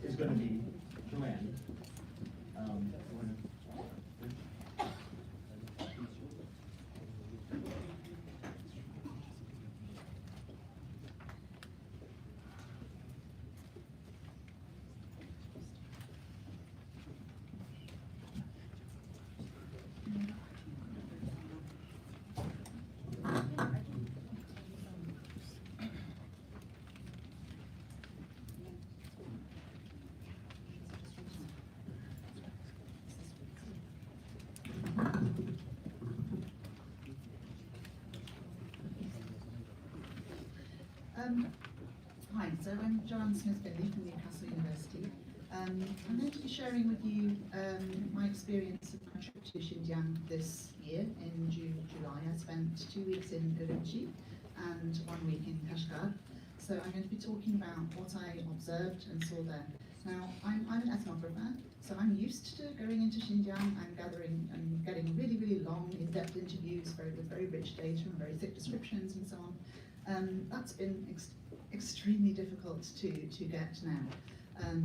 is going to be Joanne. Hi, so I'm Joanne Smith-Finley from Newcastle University. I'm going to be sharing with you my experience of my trip to Xinjiang this year in July. I spent 2 weeks in Urumqi and 1 week in Kashgar. So I'm going to be talking about what I observed and saw there. Now, I'm an ethnographer, so I'm used to going into Xinjiang and gathering and getting really, really long, in-depth interviews with very rich data and very thick descriptions and so on. That's been extremely difficult to get now.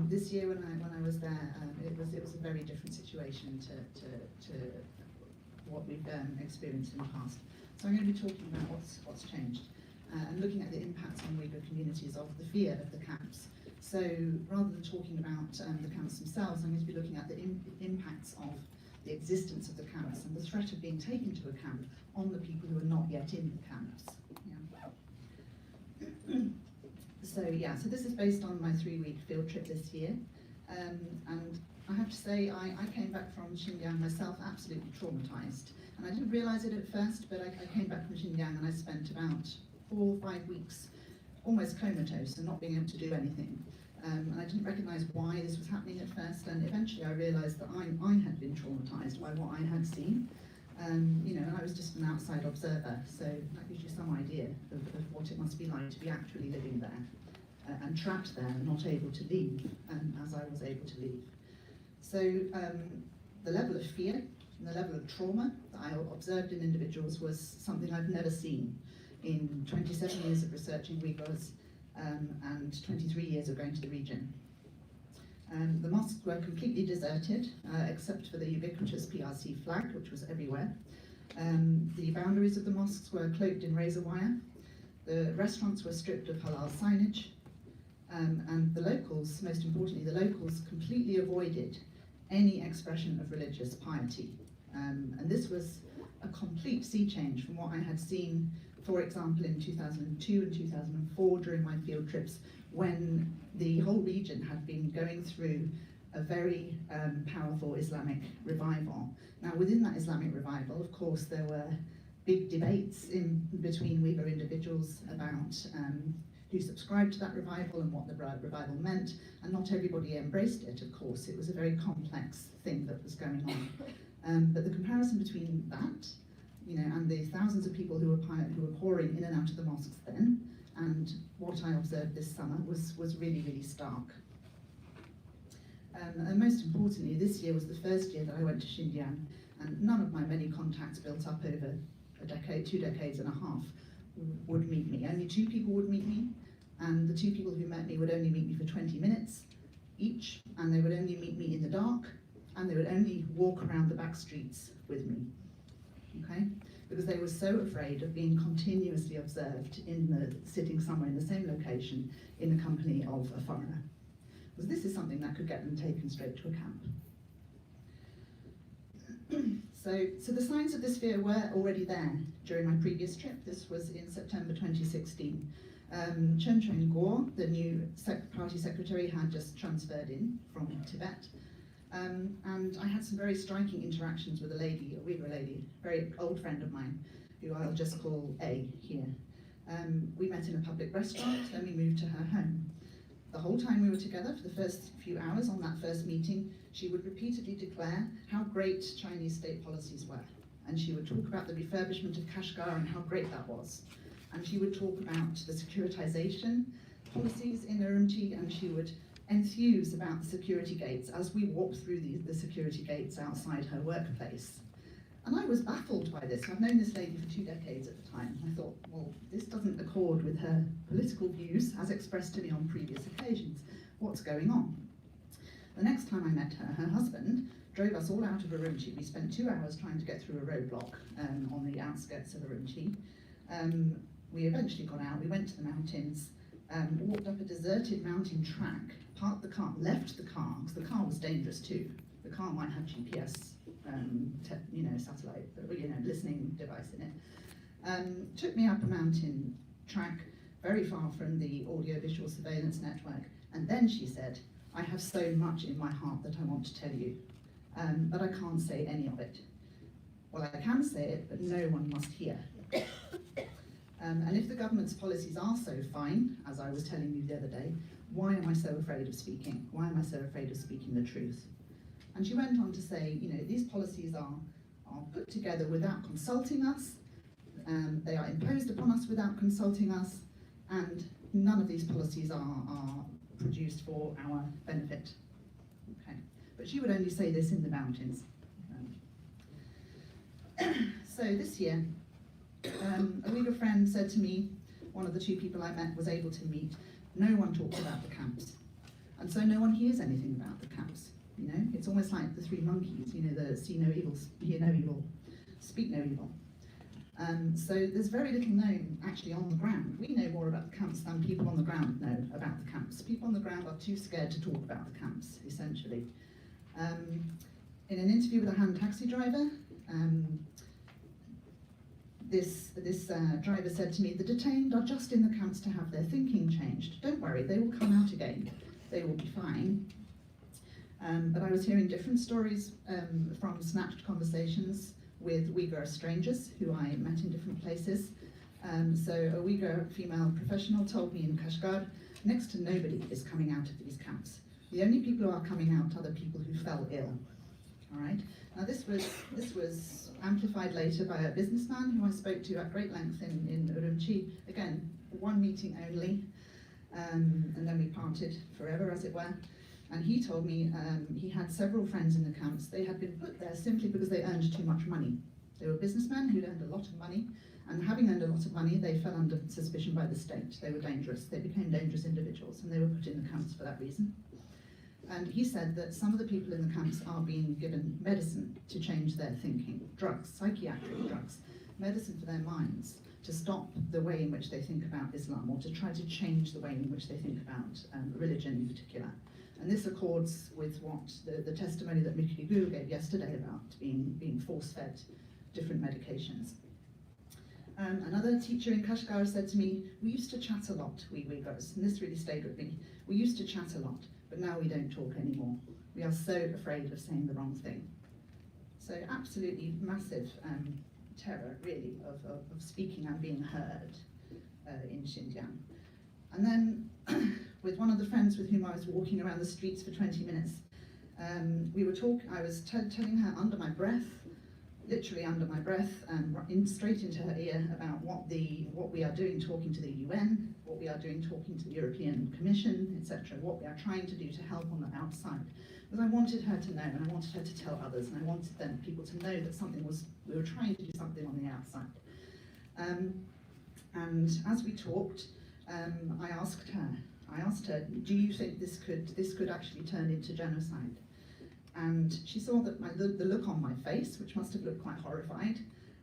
This year when I was there, it was a very different situation to what we've experienced in the past. So I'm going to be talking about what's changed and looking at the impacts on Uyghur communities of the fear of the camps. So rather than talking about the camps themselves, I'm going to be looking at the impacts of the existence of the camps and the threat of being taken to a camp on the people who are not yet in the camps. So this is based on my 3-week field trip this year, and I have to say I came back from Xinjiang myself absolutely traumatized, and I didn't realize it at first, but I came back from Xinjiang and I spent about 4 or 5 weeks almost comatose and not being able to do anything, and I didn't recognize why this was happening at first, and eventually I realized that I had been traumatized by what I had seen. And I was just an outside observer, so that gives you some idea of what it must be like to be actually living there and trapped there and not able to leave, as I was able to leave. So the level of fear and the level of trauma that I observed in individuals was something I've never seen in 27 years of researching Uyghurs and 23 years of going to the region. The mosques were completely deserted, except for the ubiquitous PRC flag, which was everywhere. The boundaries of the mosques were cloaked in razor wire. The restaurants were stripped of halal signage. And the locals, most importantly, the locals completely avoided any expression of religious piety. And this was a complete sea change from what I had seen, for example, in 2002 and 2004 during my field trips, when the whole region had been going through a very powerful Islamic revival. Now, within that Islamic revival, of course, there were big debates in between Uyghur individuals about who subscribed to that revival and what the revival meant, and not everybody embraced it, of course. It was a very complex thing that was going on. But the comparison between that, and the thousands of people who were pouring in and out of the mosques then, and what I observed this summer was really, really stark. And most importantly, this year was the first year that I went to Xinjiang, and none of my many contacts built up over a decade, 2 decades and a half, would meet me. Only 2 people would meet me, and the 2 people who met me would only meet me for 20 minutes each, and they would only meet me in the dark, and they would only walk around the back streets with me, okay? Because they were so afraid of being continuously observed sitting somewhere in the same location in the company of a foreigner. Because this is something that could get them taken straight to a camp. So the signs of this fear were already there during my previous trip. This was in September 2016. Chen Guo, the new party secretary, had just transferred in from Tibet. And I had some very striking interactions with a lady, a Uyghur lady, a very old friend of mine, who I'll just call A here. We met in a public restaurant, then we moved to her home. The whole time we were together, for the first few hours on that first meeting, she would repeatedly declare how great Chinese state policies were. And she would talk about the refurbishment of Kashgar and how great that was. And she would talk about the securitization policies in Urumqi, and she would enthuse about the security gates as we walked through the security gates outside her workplace. And I was baffled by this. I've known this lady for 2 decades at the time. I thought, well, this doesn't accord with her political views as expressed to me on previous occasions. What's going on? The next time I met her, her husband drove us all out of Urumqi. We spent 2 hours trying to get through a roadblock on the outskirts of Urumqi. We eventually got out, we went to the mountains, walked up a deserted mountain track, parked the car, left the car, because the car was dangerous too. The car might have GPS, satellite, listening device in it. Took me up a mountain track, very far from the audio-visual surveillance network, and then she said, I have so much in my heart that I want to tell you, but I can't say any of it. Well, I can say it, but no one must hear. And if the government's policies are so fine, as I was telling you the other day, why am I so afraid of speaking? Why am I so afraid of speaking the truth? And she went on to say, these policies are put together without consulting us, they are imposed upon us without consulting us, and none of these policies are produced for our benefit. Okay. But she would only say this in the mountains. So this year, a Uyghur friend said to me, one of the 2 people I met was able to meet, no one talks about the camps. And so no one hears anything about the camps. It's almost like the 3 monkeys, the see no evil, hear no evil, speak no evil. So there's very little known actually on the ground. We know more about the camps than people on the ground know about the camps. People on the ground are too scared to talk about the camps, essentially. In an interview with a hand taxi driver, this driver said to me, the detained are just in the camps to have their thinking changed. Don't worry, they will come out again. They will be fine. But I was hearing different stories from snatched conversations with Uyghur strangers who I met in different places. So a Uyghur female professional told me in Kashgar, next to nobody is coming out of these camps. The only people who are coming out are the people who fell ill. All right. Now this was amplified later by a businessman who I spoke to at great length in Urumqi. Again, 1 meeting only, and then we parted forever, as it were. And he told me he had several friends in the camps. They had been put there simply because they earned too much money. They were businessmen who'd earned a lot of money, and having earned a lot of money, they fell under suspicion by the state. They were dangerous. They became dangerous individuals, and they were put in the camps for that reason. And he said that some of the people in the camps are being given medicine to change their thinking, drugs, psychiatric drugs, medicine for their minds, to stop the way in which they think about Islam, or to try to change the way in which they think about religion in particular. And this accords with what the testimony that Miki Gu gave yesterday about being force-fed different medications. Another teacher in Kashgar said to me, we used to chat a lot, we Uyghurs, and this really stayed with me. We used to chat a lot, but now we don't talk anymore. We are so afraid of saying the wrong thing. So absolutely massive terror, really, of speaking and being heard in Xinjiang. And then, with one of the friends with whom I was walking around the streets for 20 minutes, we were talking. I was telling her under my breath, literally under my breath, straight into her ear about what we are doing talking to the UN, what we are doing talking to the European Commission, etc., what we are trying to do to help on the outside. Because I wanted her to know, and I wanted her to tell others, and I wanted people to know that we were trying to do something on the outside. And as we talked, I asked her, do you think this could actually turn into genocide? And she saw that the look on my face, which must have looked quite horrified,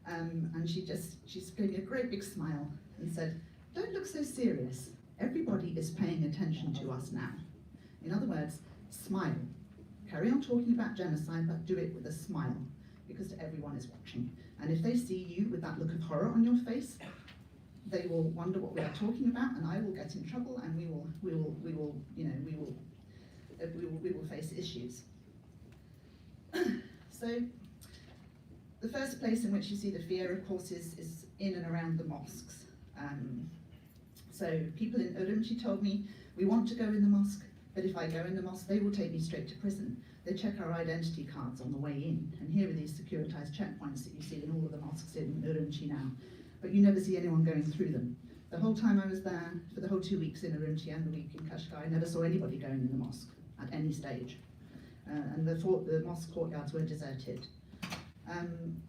and she gave me a great big smile and said, don't look so serious. Everybody is paying attention to us now. In other words, smile. Carry on talking about genocide, but do it with a smile, because everyone is watching. And if they see you with that look of horror on your face, they will wonder what we are talking about, and I will get in trouble, and we will face issues. So, the first place in which you see the fear, of course, is in and around the mosques. So people in Urumqi told me, we want to go in the mosque, but if I go in the mosque, they will take me straight to prison. They check our identity cards on the way in, and here are these securitized checkpoints that you see in all of the mosques in Urumqi now. But you never see anyone going through them. The whole time I was there, for the whole 2 weeks in Urumqi and the week in Kashgar, I never saw anybody going in the mosque at any stage. And the mosque courtyards were deserted.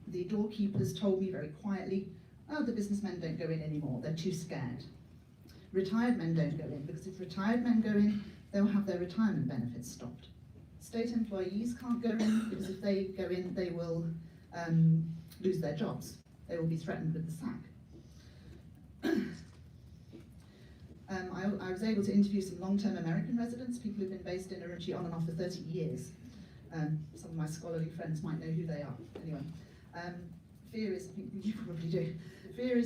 The doorkeepers told me very quietly, oh, the businessmen don't go in anymore, they're too scared. Retired men don't go in, because if retired men go in, they'll have their retirement benefits stopped. State employees can't go in because if they go in, they will lose their jobs. They will be threatened with the sack. I was able to interview some long-term American residents, people who've been based in Urumqi on and off for 30 years. Some of my scholarly friends might know who they are. Anyway, fear is, you probably do, fear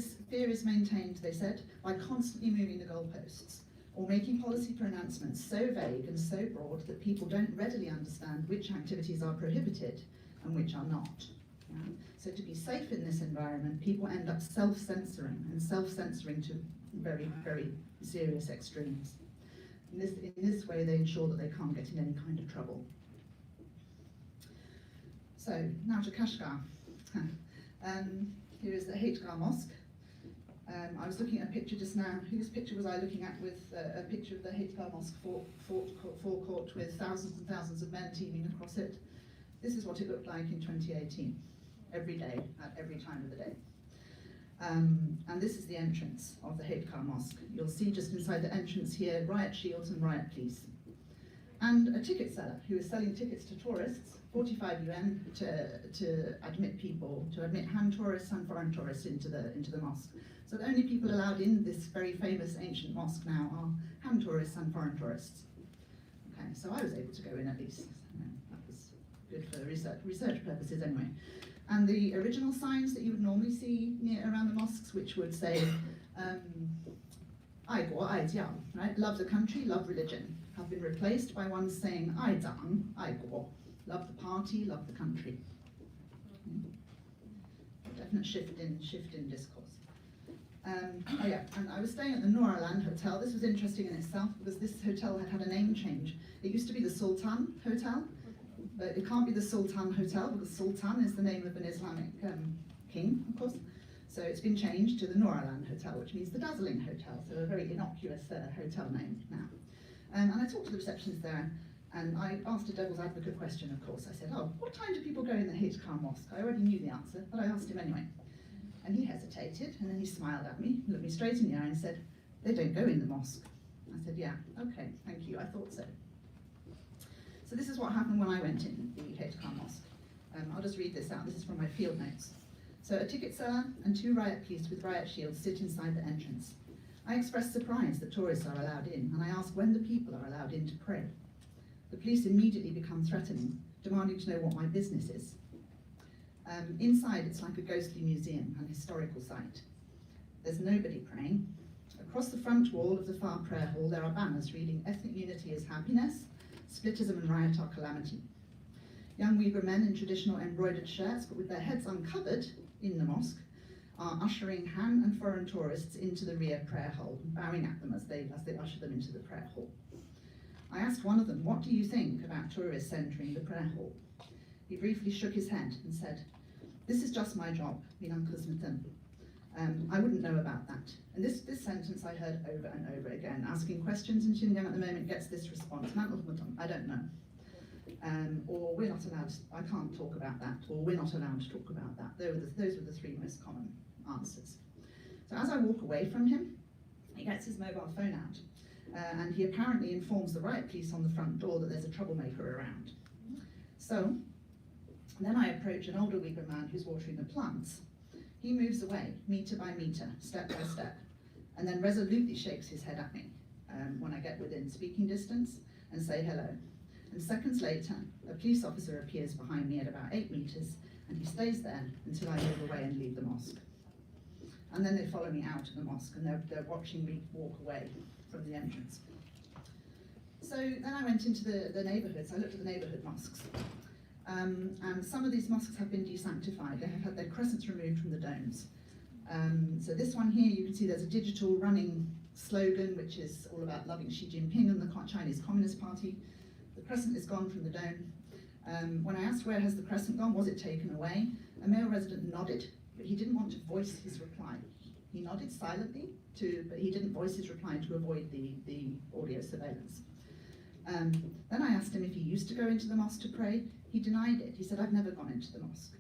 is maintained, they said, by constantly moving the goalposts or making policy pronouncements so vague and so broad that people don't readily understand which activities are prohibited and which are not. Yeah? So to be safe in this environment, people end up self-censoring and self-censoring to very, very serious extremes. In this way, they ensure that they can't get in any kind of trouble. So, now to Kashgar. Here is the Haitgar Mosque. I was looking at a picture just now. Whose picture was I looking at with a picture of the Haitgar Mosque forecourt with thousands and thousands of men teeming across it? This is what it looked like in 2018, every day, at every time of the day. And this is the entrance of the Haitgar Mosque. You'll see just inside the entrance here, riot shields and riot police. And a ticket seller who is selling tickets to tourists, 45 yuan to admit people, to admit Han tourists and foreign tourists into the mosque. So the only people allowed in this very famous ancient mosque now are Han tourists and foreign tourists. Okay, so I was able to go in at least. That was good for research purposes anyway. And the original signs that you would normally see around the mosques, which would say, Ai Guo, Ai Jiao, right? Love the country, love religion, have been replaced by ones saying Ai Zang, Ai Guo, love the party, love the country. Definite shift in discourse. Oh yeah, and I was staying at the Noraland Hotel. This was interesting in itself because this hotel had a name change. It used to be the Sultan Hotel, but it can't be the Sultan Hotel because Sultan is the name of an Islamic king, of course. So it's been changed to the Noraland Hotel, which means the Dazzling Hotel, so a very innocuous hotel name now. And I talked to the receptionist there, and I asked a devil's advocate question, of course. I said, oh, what time do people go in the Haitgar Mosque? I already knew the answer, but I asked him anyway. And he hesitated, and then he smiled at me, looked me straight in the eye and said, they don't go in the mosque. I said, yeah, okay, thank you, I thought so. So this is what happened when I went in the Haitgar Mosque. I'll just read this out, this is from my field notes. So a ticket seller and 2 riot police with riot shields sit inside the entrance. I express surprise that tourists are allowed in, and I ask when the people are allowed in to pray. The police immediately become threatening, demanding to know what my business is. Inside, it's like a ghostly museum, an historical site. There's nobody praying. Across the front wall of the far prayer hall, there are banners reading, ethnic unity is happiness, splittism and riot are calamity. Young Uyghur men in traditional embroidered shirts, but with their heads uncovered in the mosque, are ushering Han and foreign tourists into the rear prayer hall, bowing at them as they usher them into the prayer hall. I asked one of them, what do you think about tourists entering the prayer hall? He briefly shook his head and said, this is just my job, I wouldn't know about that. And this sentence I heard over and over again. Asking questions in Xinjiang at the moment gets this response, I don't know. Or we're not allowed, I can't talk about that, or we're not allowed to talk about that. Those were the 3 most common answers. So as I walk away from him, he gets his mobile phone out, and he apparently informs the riot police on the front door that there's a troublemaker around. So then I approach an older Uyghur man who's watering the plants. He moves away, meter by meter, step by step, and then resolutely shakes his head at me when I get within speaking distance and say hello. And seconds later, a police officer appears behind me at about 8 meters, and he stays there until I move away and leave the mosque. And then they follow me out of the mosque, and they're watching me walk away from the entrance. So then I went into the neighborhoods. I looked at the neighborhood mosques. And some of these mosques have been desanctified. They have had their crescents removed from the domes. So this one here, you can see there's a digital running slogan, which is all about loving Xi Jinping and the Chinese Communist Party. The crescent is gone from the dome. When I asked where has the crescent gone, was it taken away, a male resident nodded, but he didn't want to voice his reply. He nodded silently, but he didn't voice his reply to avoid the audio surveillance. Then I asked him if he used to go into the mosque to pray. He denied it. He said, I've never gone into the mosque.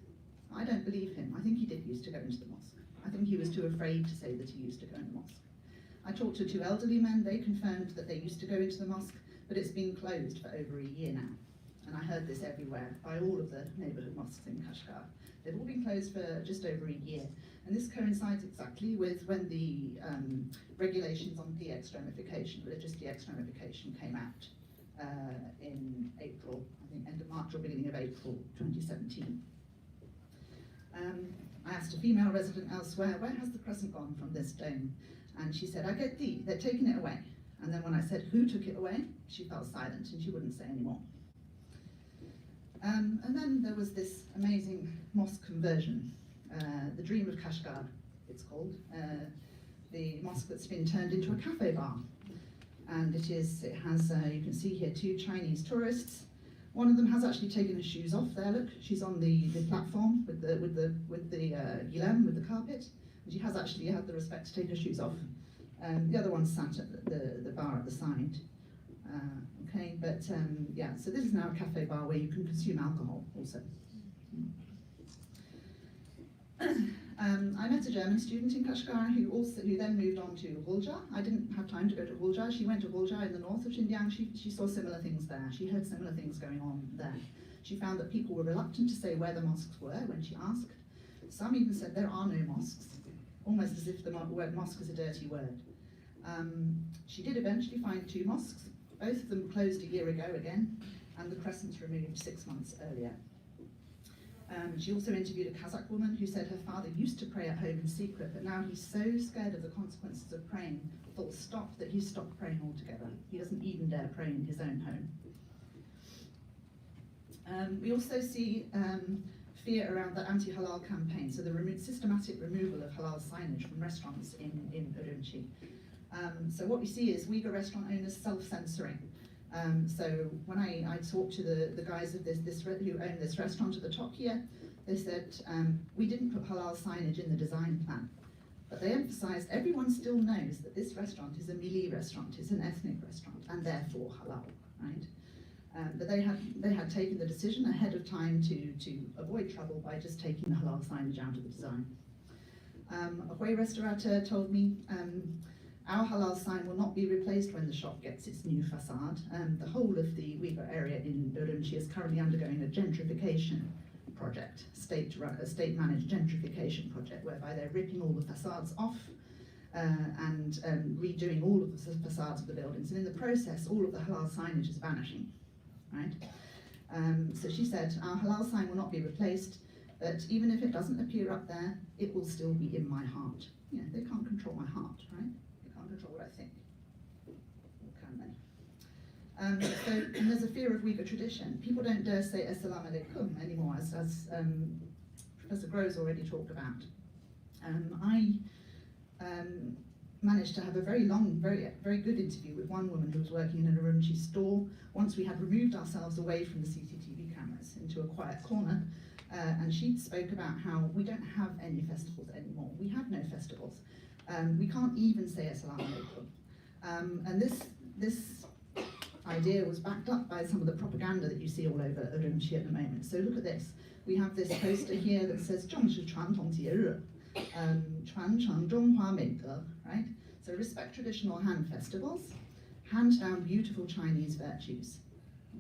I don't believe him. I think he did used to go into the mosque. I think he was too afraid to say that he used to go in the mosque. I talked to 2 elderly men. They confirmed that they used to go into the mosque, but it's been closed for over a year now. and I heard this everywhere, by all of the neighbourhood mosques in Kashgar. They've all been closed for just over a year, and this coincides exactly with when the regulations on de-extremification, religious de-extremification, came out in April, I think end of March or beginning of April 2017. I asked a female resident elsewhere, where has the crescent gone from this dome? And she said, I get they're taking it away. And then when I said, who took it away? She fell silent and she wouldn't say anymore. And then there was this amazing mosque conversion, the Dream of Kashgar, it's called, the mosque that's been turned into a cafe bar. And it has, you can see here, 2 Chinese tourists. One of them has actually taken her shoes off there, look, she's on the platform with the gilem, with the carpet, and she has actually had the respect to take her shoes off. The other one sat at the bar at the side. Okay, but yeah, so this is now a cafe bar where you can consume alcohol also. I met a German student in Kashgar who then moved on to Hulja. I didn't have time to go to Hulja. She went to Hulja in the north of Xinjiang. She saw similar things there. She heard similar things going on there. She found that people were reluctant to say where the mosques were when she asked. Some even said there are no mosques, almost as if the word mosque is a dirty word. She did eventually find 2 mosques. Both of them closed a year ago again, and the crescents removed 6 months earlier. She also interviewed a Kazakh woman who said her father used to pray at home in secret, but now he's so scared of the consequences of praying, full stop, that he's stopped praying altogether. He doesn't even dare pray in his own home. We also see fear around the anti-halal campaign, so the systematic removal of halal signage from restaurants in Urumqi. So what we see is Uyghur restaurant owners self-censoring. So when I talked to the guys of who own this restaurant at the top here, they said, we didn't put halal signage in the design plan, but they emphasised everyone still knows that this restaurant is a milli restaurant, it's an ethnic restaurant, and therefore halal, right? But they had taken the decision ahead of time to avoid trouble by just taking the halal signage out of the design. A Hui restaurateur told me, our halal sign will not be replaced when the shop gets its new facade. The whole of the Uyghur area in Urumqi is currently undergoing a gentrification project, a state-managed gentrification project, whereby they're ripping all the facades off and redoing all of the facades of the buildings. And in the process, all of the halal signage is vanishing, right? So she said, our halal sign will not be replaced, but even if it doesn't appear up there, it will still be in my heart. You know, they can't control my heart, right? Control what I think, or can they? And there's a fear of Uyghur tradition. People don't dare say Assalamu alaikum anymore, as Professor Groves already talked about. I managed to have a very long, very good interview with one woman who was working in an Urumqi store. Once we had removed ourselves away from the CCTV cameras into a quiet corner, and she spoke about how we don't have any festivals anymore. We have no festivals. We can't even say Assalamu alaikum. And this idea was backed up by some of the propaganda that you see all over Urumqi at the moment. So look at this. We have this poster here that says 正是传统节日, 传承中华美德, right? So respect traditional Han festivals, hand down beautiful Chinese virtues.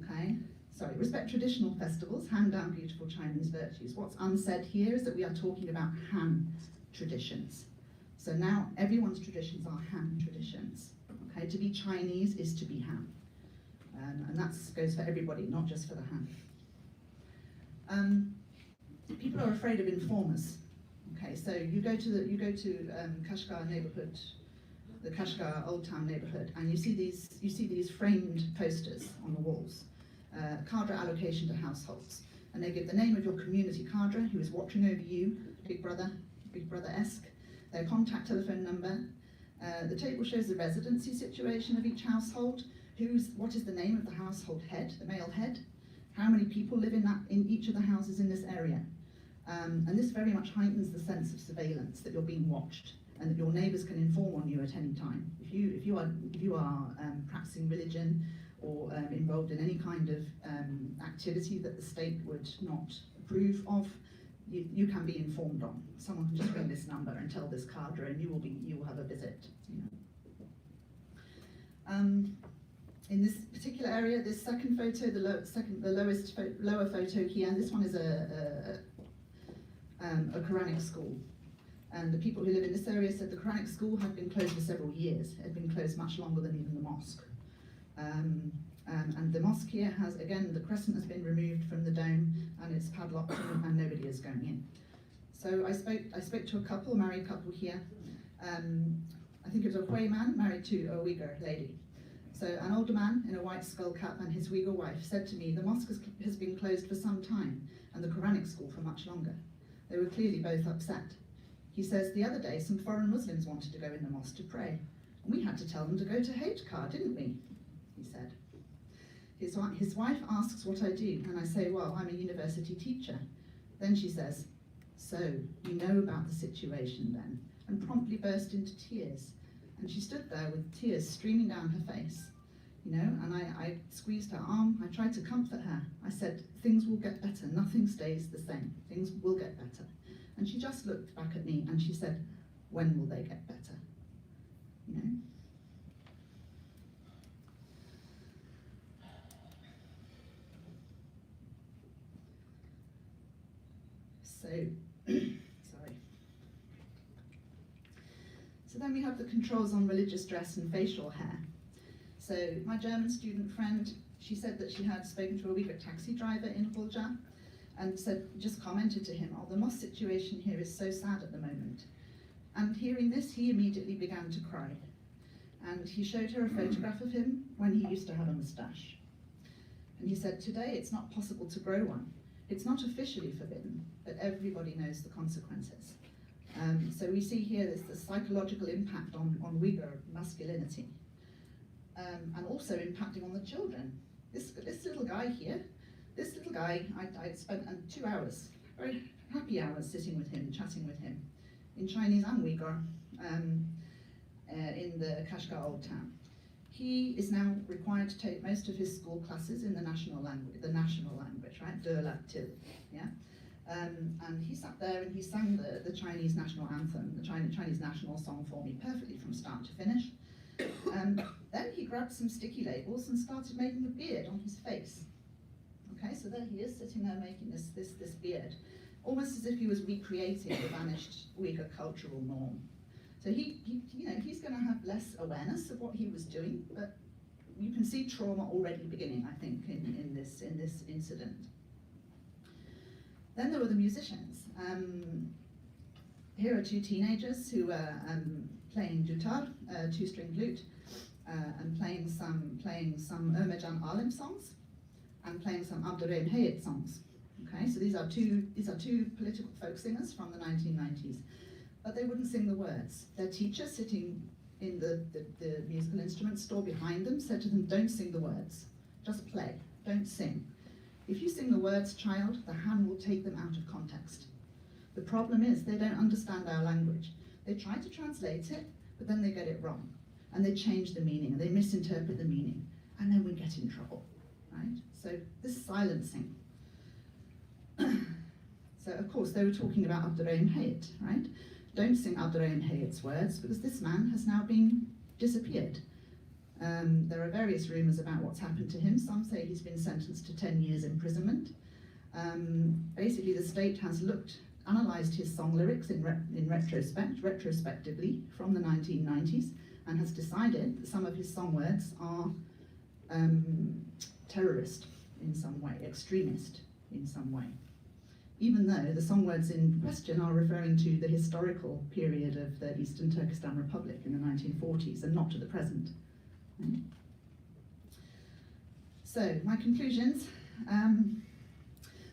Okay? Sorry, respect traditional festivals, hand down beautiful Chinese virtues. What's unsaid here is that we are talking about Han traditions. So now everyone's traditions are Han traditions. Okay, to be Chinese is to be Han, and that goes for everybody, not just for the Han. People are afraid of informers. Okay, so you go to Kashgar neighbourhood, the Kashgar Old Town neighbourhood, and you see these framed posters on the walls, cadre allocation to households, and they give the name of your community cadre who is watching over you, Big Brother-esque. Their contact telephone number. The table shows the residency situation of each household. What is the name of the household head, the male head? How many people live in each of the houses in this area? And this very much heightens the sense of surveillance, that you're being watched and that your neighbours can inform on you at any time. If you are practicing religion or involved in any kind of activity that the state would not approve of, you can be informed on. Someone can just ring this number and tell this cadre, and you will have a visit. You know. In this particular area, this second photo, lower photo here, and this one is a Quranic school. And the people who live in this area said the Quranic school had been closed for several years. It had been closed much longer than even the mosque. And the mosque here has, again, the crescent has been removed from the dome and it's padlocked and nobody is going in. So I spoke to a couple, a married couple here. I think it was a Hui man married to a Uyghur lady. So an older man in a white skull cap and his Uyghur wife said to me, the mosque has been closed for some time and the Quranic school for much longer. They were clearly both upset. He says, the other day some foreign Muslims wanted to go in the mosque to pray. And we had to tell them to go to Hajj, didn't we? He said. His wife asks what I do, and I say, well, I'm a university teacher. Then she says, so you know about the situation then, and promptly burst into tears. And she stood there with tears streaming down her face, you know, and I squeezed her arm, I tried to comfort her. I said, things will get better, nothing stays the same, things will get better. And she just looked back at me and she said, when will they get better? You know? So, sorry. So then we have the controls on religious dress and facial hair. So my German student friend, she said that she had spoken to a Uyghur taxi driver in Bulja and just commented to him, oh, the mosque situation here is so sad at the moment. And hearing this, he immediately began to cry. And he showed her a photograph of him when he used to have a moustache. And he said, today it's not possible to grow one. It's not officially forbidden, but everybody knows the consequences. So we see here there's the psychological impact on Uyghur masculinity, and also impacting on the children. This little guy here, I spent 2 hours, very happy hours, sitting with him, chatting with him, in Chinese and Uyghur, in the Kashgar Old Town. He is now required to take most of his school classes in the national language, right? De la Til, yeah? And he sat there and he sang the Chinese national anthem, the Chinese national song for me perfectly from start to finish. Then he grabbed some sticky labels and started making a beard on his face. Okay, so there he is sitting there making this beard, almost as if he was recreating the vanished Uyghur cultural norm. So he's going to have less awareness of what he was doing, but you can see trauma already beginning, I think, in this incident. Then there were the musicians. Here are two teenagers who are playing dutar, two-string flute, and playing some Ermejan Alim songs, and playing some Abdurrahim Hayat songs. Okay, so these are two political folk singers from the 1990s. But they wouldn't sing the words. Their teacher, sitting in the musical instrument store behind them, said to them, don't sing the words, just play, don't sing. If you sing the words, child, the hand will take them out of context. The problem is they don't understand our language. They try to translate it, but then they get it wrong. And they change the meaning, and they misinterpret the meaning, and then we get in trouble, right? So this silencing. So of course they were talking about Abdurrahim Hayat, right? Don't sing Abdurrahim Hayat's words, because this man has now been disappeared. There are various rumours about what's happened to him. Some say he's been sentenced to 10 years imprisonment. Basically the state has analysed his song lyrics retrospectively from the 1990s, and has decided that some of his song words are terrorist in some way, extremist in some way, even though the song words in question are referring to the historical period of the Eastern Turkestan Republic in the 1940s and not to the present. So my conclusions,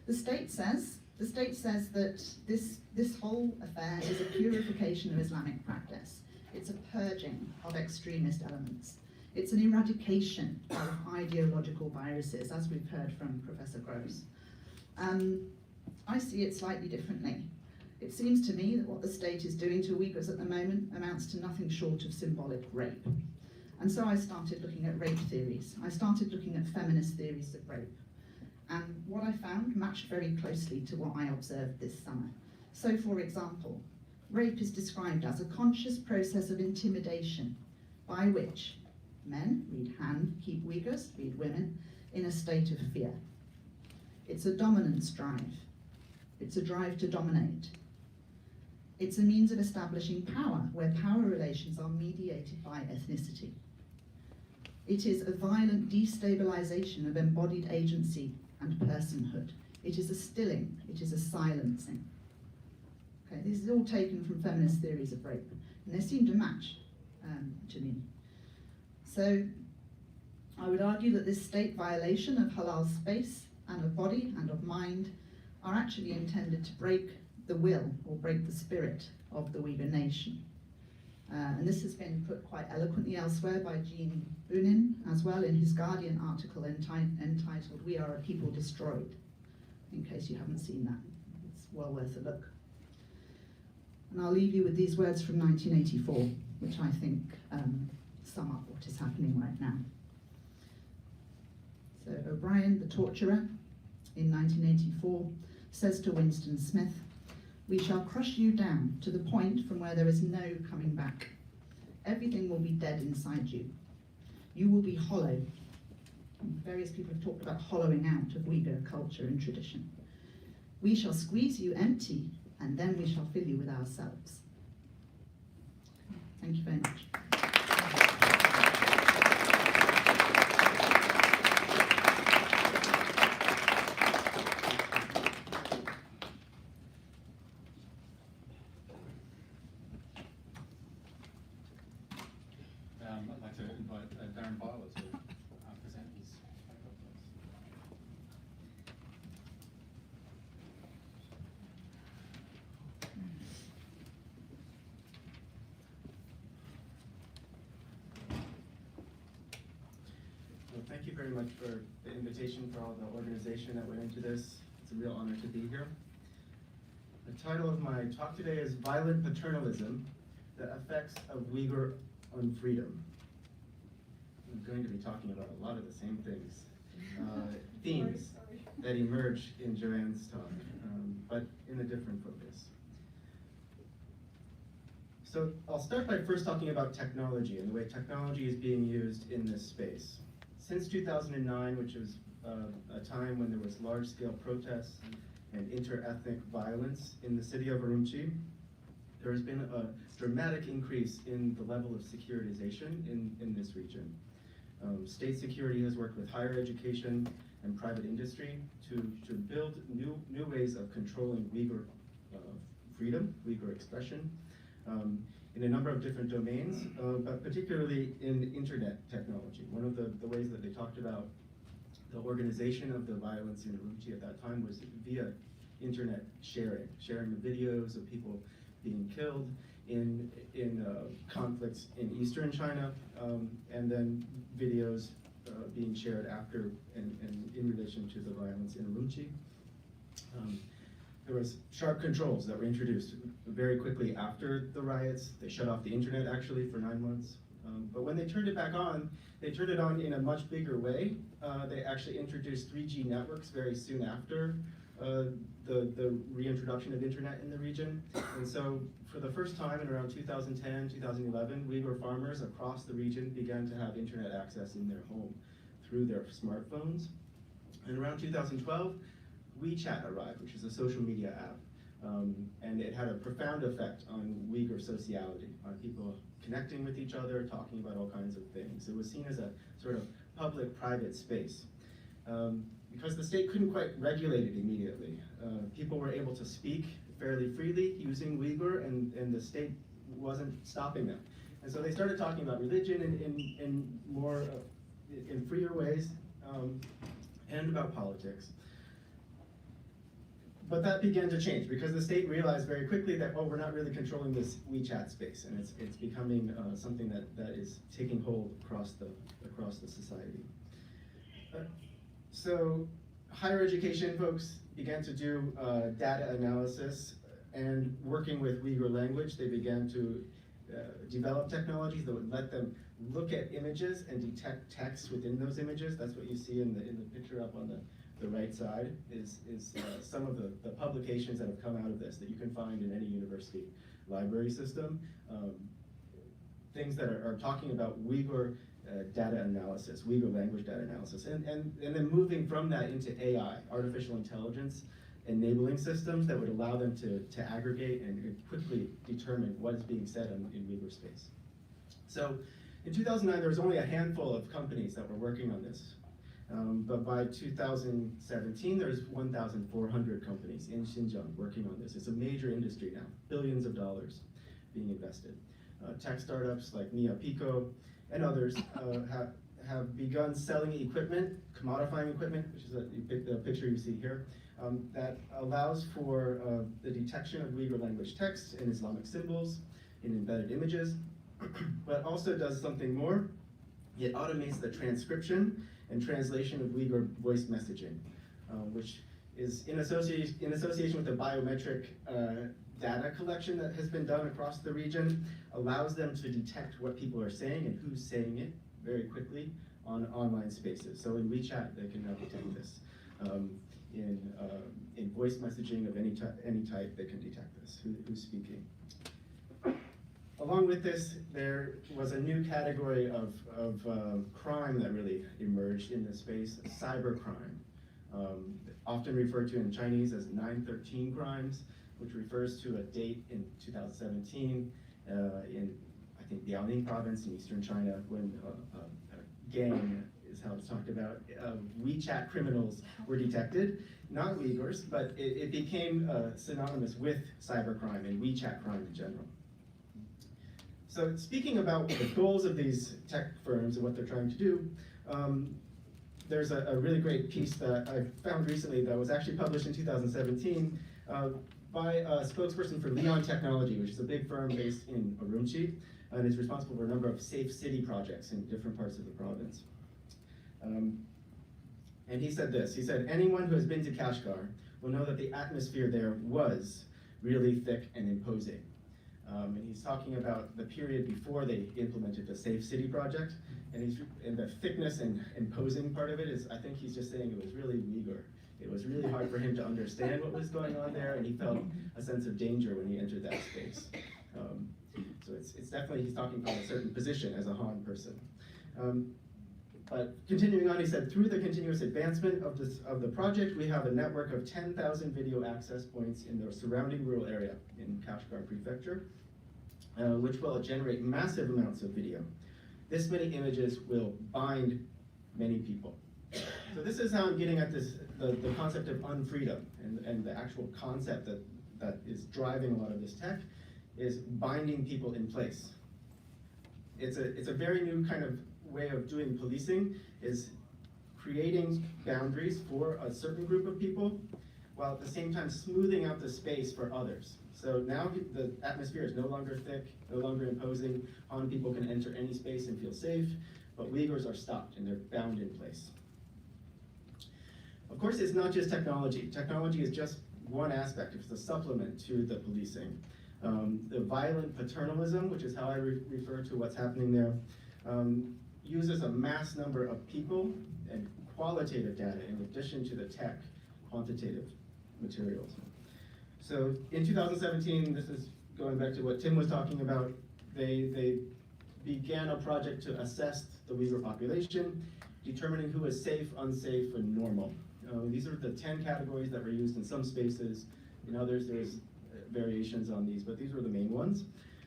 the state says that this whole affair is a purification of Islamic practice. It's a purging of extremist elements. It's an eradication of ideological viruses, as we've heard from Professor Gross. I see it slightly differently. It seems to me that what the state is doing to Uyghurs at the moment amounts to nothing short of symbolic rape. And so I started looking at rape theories. I started looking at feminist theories of rape. And what I found matched very closely to what I observed this summer. So for example, rape is described as a conscious process of intimidation by which Men, read Han, keep Uyghurs, read women, in a state of fear. It's a dominance drive. It's a drive to dominate. It's a means of establishing power, where power relations are mediated by ethnicity. It is a violent destabilization of embodied agency and personhood. It is a stilling, it is a silencing. Okay, this is all taken from feminist theories of rape, and they seem to match to me. So I would argue that this state violation of halal space and of body and of mind are actually intended to break the will or break the spirit of the Uyghur nation. And this has been put quite eloquently elsewhere by Jean Bunin as well in his Guardian article entitled "We Are a People Destroyed," in case you haven't seen that. It's well worth a look. And I'll leave you with these words from 1984, which I think sum up what is happening right now. So O'Brien, the torturer, in 1984, says to Winston Smith, "We shall crush you down to the point from where there is no coming back. Everything will be dead inside you. You will be hollow." Various people have talked about hollowing out of Uyghur culture and tradition. "We shall squeeze you empty, and then we shall fill you with ourselves." Thank you very much. I'd like to invite Darren Byler to present his paper, please. Well, thank you very much for the invitation, for all the organization that went into this. It's a real honor to be here. The title of my talk today is "Violent Paternalism, the Effects of Uyghur Unfreedom." I'm going to be talking about a lot of the same things, themes that emerge in Joanne's talk, but in a different focus. So I'll start by first talking about technology and the way technology is being used in this space. Since 2009, which was a time when there was large-scale protests and inter-ethnic violence in the city of Urumqi, there has been a dramatic increase in the level of securitization in this region. State security has worked with higher education and private industry to build new ways of controlling Uyghur freedom, Uyghur expression, in a number of different domains, but particularly in internet technology. One of the ways that they talked about the organization of the violence in Urumqi at that time was via internet sharing the videos of people being killed in conflicts in eastern China, and then videos being shared after and in relation to the violence in Urumqi. There was sharp controls that were introduced very quickly after the riots. They shut off the internet actually for 9 months. But when they turned it back on, they turned it on in a much bigger way. They actually introduced 3G networks very soon after the reintroduction of internet in the region. And so for the first time in around 2010, 2011, Uyghur farmers across the region began to have internet access in their home through their smartphones. And around 2012, WeChat arrived, which is a social media app. And it had a profound effect on Uyghur sociality, on people connecting with each other, talking about all kinds of things. It was seen as a sort of public-private space. Because the state couldn't quite regulate it immediately. People were able to speak fairly freely using Uyghur, and the state wasn't stopping them. And so they started talking about religion in more, in freer ways, and about politics. But that began to change because the state realized very quickly that, oh, we're not really controlling this WeChat space, and it's becoming something that is taking hold across the society. So higher education folks began to do data analysis, and working with Uyghur language, they began to develop technologies that would let them look at images and detect text within those images. That's what you see in the picture up on the right side is some of the publications that have come out of this that you can find in any university library system. Things that are talking about Uyghur data analysis, Uyghur language data analysis, and then moving from that into AI, artificial intelligence, enabling systems that would allow them to aggregate and quickly determine what is being said in Uyghur space. So in 2009, there was only a handful of companies that were working on this. But by 2017, there's 1,400 companies in Xinjiang working on this. It's a major industry now, billions of dollars being invested. Tech startups like Mia Pico and others have begun selling equipment, commodifying equipment, which is the picture you see here, that allows for the detection of Uyghur language text and Islamic symbols in embedded images, but also does something more. It automates the transcription and translation of Uyghur voice messaging, which is in association with the biometric data collection that has been done across the region, allows them to detect what people are saying and who's saying it very quickly on online spaces. So in WeChat, they can now detect this. In voice messaging of any type, they can detect this, who's speaking. Along with this, there was a new category of crime that really emerged in this space, cybercrime, often referred to in Chinese as 913 crimes, which refers to a date in 2017 in, I think, Liaoning province in eastern China, when a gang is how it's talked about, WeChat criminals were detected, not Uyghurs, but it became synonymous with cybercrime and WeChat crime in general. So speaking about the goals of these tech firms and what they're trying to do, there's a really great piece that I found recently that was actually published in 2017 by a spokesperson for Leon Technology, which is a big firm based in Urumqi, and is responsible for a number of safe city projects in different parts of the province. And he said this, he said, anyone who has been to Kashgar will know that the atmosphere there was really thick and imposing. And he's talking about the period before they implemented the Safe City project, and the thickness and imposing part of it is, I think he's just saying it was really Uyghur. It was really hard for him to understand what was going on there, and he felt a sense of danger when he entered that space. So it's definitely, he's talking from a certain position as a Han person. But continuing on, he said, through the continuous advancement of the project, we have a network of 10,000 video access points in the surrounding rural area in Kashgar Prefecture, which will generate massive amounts of video. This many images will bind many people. So this is how I'm getting at this, the concept of unfreedom, and the actual concept that is driving a lot of this tech is binding people in place. It's a very new kind of way of doing policing, is creating boundaries for a certain group of people, while at the same time smoothing out the space for others. So now the atmosphere is no longer thick, no longer imposing. Han people can enter any space and feel safe, but Uyghurs are stopped and they're bound in place. Of course, it's not just technology. Technology is just one aspect. It's a supplement to the policing. The violent paternalism, which is how I refer to what's happening there, uses a mass number of people and qualitative data in addition to the tech quantitative materials. So in 2017, this is going back to what Tim was talking about, they began a project to assess the Uyghur population, determining who is safe, unsafe, and normal. These are the 10 categories that were used in some spaces. In others, there's variations on these, but these were the main ones.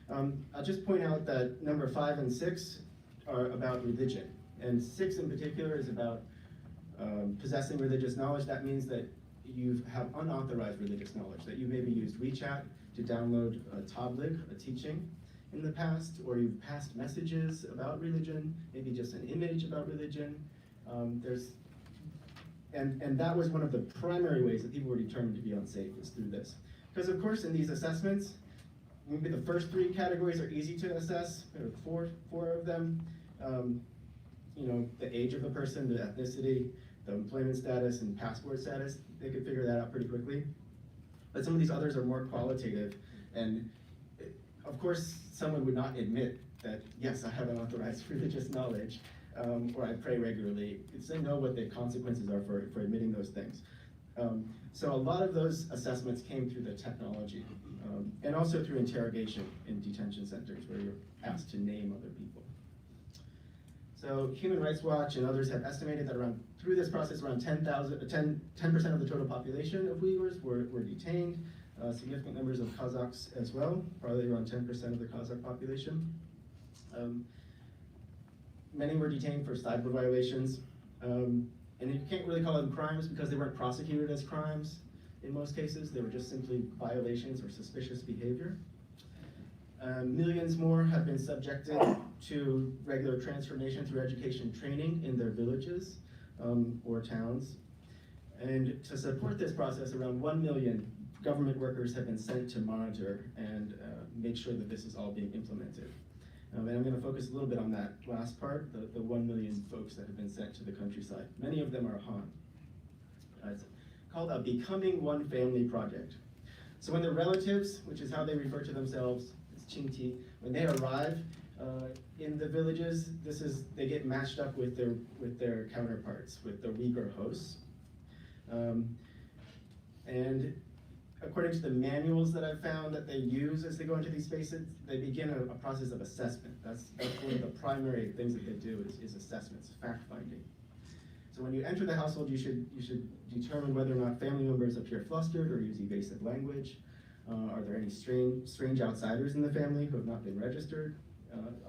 I'll just point out that number 5 and 6 are about religion, and 6 in particular is about possessing religious knowledge. That means that you have unauthorized religious knowledge, that you maybe used WeChat to download a tabligh, a teaching in the past, or you've passed messages about religion, maybe just an image about religion. And that was one of the primary ways that people were determined to be unsafe, was through this. Because of course in these assessments, maybe the first 3 categories are easy to assess. There are four of them. You know, the age of the person, the ethnicity, the employment status, and passport status. They could figure that out pretty quickly. But some of these others are more qualitative, and of course someone would not admit that, yes, I have unauthorized religious knowledge, or I pray regularly, because they know what the consequences are for admitting those things. So a lot of those assessments came through the technology, and also through interrogation in detention centers where you're asked to name other people. So Human Rights Watch and others have estimated that through this process, around 10% of the total population of Uyghurs were detained. Significant numbers of Kazakhs as well, probably around 10% of the Kazakh population. Many were detained for cyber violations. And you can't really call them crimes because they weren't prosecuted as crimes in most cases. They were just simply violations or suspicious behavior. Millions more have been subjected to regular transformation through education training in their villages or towns. And to support this process, around 1 million government workers have been sent to monitor and make sure that this is all being implemented. And I'm going to focus a little bit on that last part, the 1 million folks that have been sent to the countryside. Many of them are Han. It's called a Becoming One Family project. So when their relatives, which is how they refer to themselves, it's Qingti, when they arrive in the villages, they get matched up with their counterparts, with the Uyghur hosts. And according to the manuals that I've found that they use as they go into these spaces, they begin a process of assessment. That's one of the primary things that they do is assessments, fact-finding. So when you enter the household, you should determine whether or not family members appear flustered or use evasive language. Are there any strange outsiders in the family who have not been registered?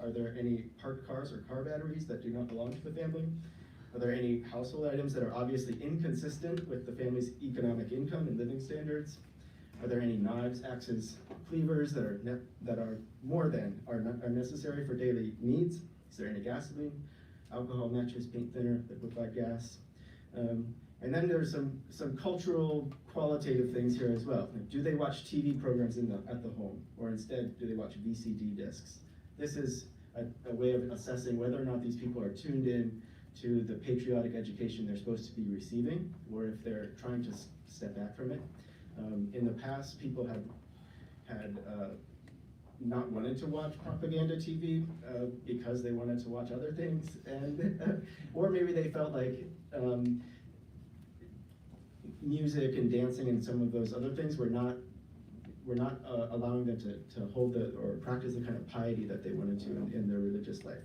Are there any parked cars or car batteries that do not belong to the family? Are there any household items that are obviously inconsistent with the family's economic income and living standards? Are there any knives, axes, cleavers that are necessary for daily needs? Is there any gasoline, alcohol, matches, paint thinner, liquefied gas? And then there's some cultural, qualitative things here as well. Like, do they watch TV programs at the home, or instead do they watch VCD discs? This is a way of assessing whether or not these people are tuned in to the patriotic education they're supposed to be receiving, or if they're trying to step back from it. In the past, people had not wanted to watch propaganda TV because they wanted to watch other things, and or maybe they felt like music and dancing and some of those other things were not allowing them to hold or practice the kind of piety that they wanted to in their religious life.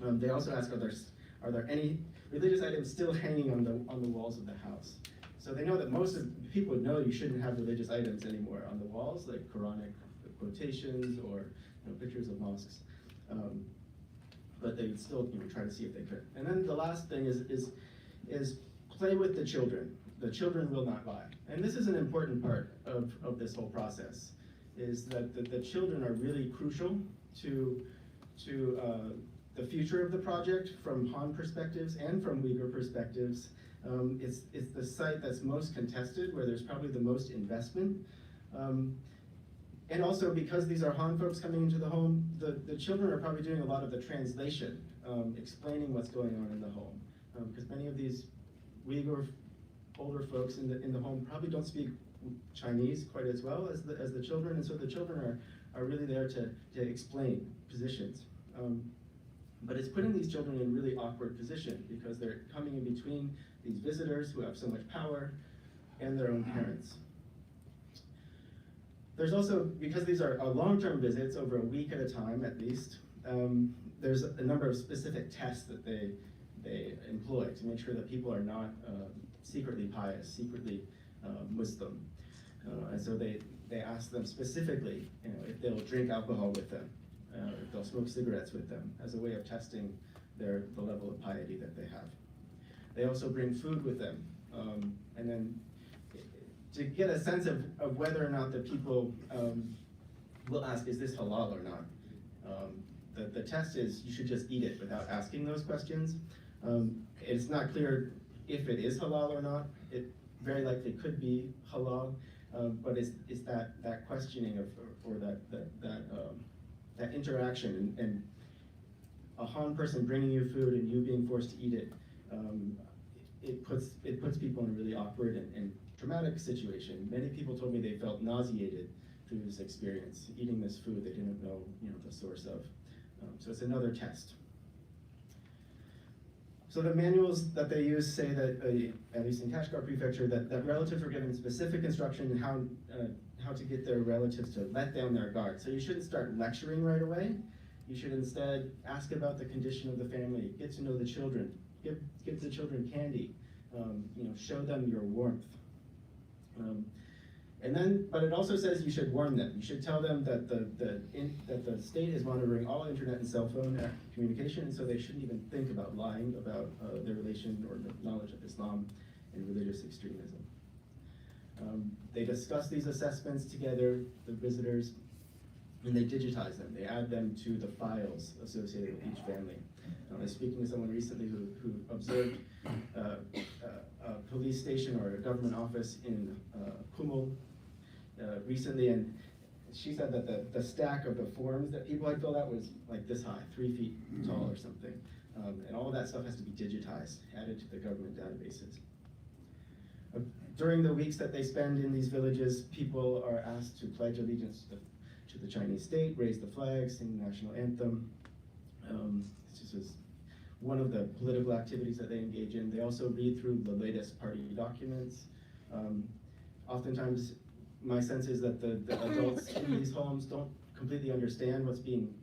They also ask, are there any religious items still hanging on the walls of the house? So they know that most of people would know you shouldn't have religious items anymore on the walls, like Quranic quotations or pictures of mosques. But they would still try to see if they could. And then the last thing is play with the children. The children will not lie. And this is an important part of this whole process, is that the children are really crucial to the future of the project from Han perspectives and from Uyghur perspectives. It's the site that's most contested, where there's probably the most investment. And also, because these are Han folks coming into the home, the children are probably doing a lot of the translation, explaining what's going on in the home. Because many of these Uyghur older folks in the home probably don't speak Chinese quite as well as the children, and so the children are really there to explain positions. But it's putting these children in a really awkward position because they're coming in between these visitors who have so much power and their own parents. There's also, because these are long-term visits over a week at a time at least, there's a number of specific tests that they employ to make sure that people are not secretly pious, secretly Muslim. And so they ask them specifically, if they'll drink alcohol with them, if they'll smoke cigarettes with them, as a way of testing the level of piety that they have. They also bring food with them, and then to get a sense of whether or not the people will ask, is this halal or not? The test is you should just eat it without asking those questions. It's not clear if it is halal or not. It very likely could be halal, but it's that questioning or that interaction and a Han person bringing you food and you being forced to eat it. It puts people in a really awkward and traumatic situation. Many people told me they felt nauseated through this experience, eating this food they didn't know the source of. So it's another test. So the manuals that they use say that, at least in Kashgar Prefecture, that relatives were given specific instruction in how to get their relatives to let down their guard. So you shouldn't start lecturing right away. You should instead ask about the condition of the family, get to know the children, give the children candy, show them your warmth. But it also says you should warn them. You should tell them that the state is monitoring all internet and cell phone communication, and so they shouldn't even think about lying about their relation or knowledge of Islam and religious extremism. They discuss these assessments together, the visitors, and they digitize them. They add them to the files associated with each family. I was speaking to someone recently who observed a police station or a government office in Kumul recently, and she said that the stack of the forms that people had filled out was like this high, 3 feet tall or something. And all of that stuff has to be digitized, added to the government databases. During the weeks that they spend in these villages, people are asked to pledge allegiance to the Chinese state, raise the flag, sing the national anthem. This is one of the political activities that they engage in. They also read through the latest party documents. Oftentimes, my sense is that the adults in these homes don't completely understand what's being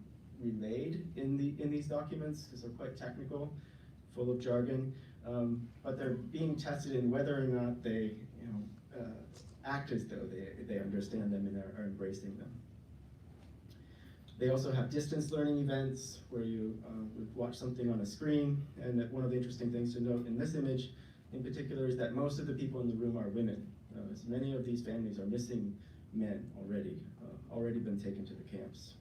relayed in these documents, because they're quite technical, full of jargon. But they're being tested in whether or not they act as though they understand them and are embracing them. They also have distance learning events where you would watch something on a screen, and one of the interesting things to note in this image in particular is that most of the people in the room are women. As many of these families are missing men already been taken to the camps.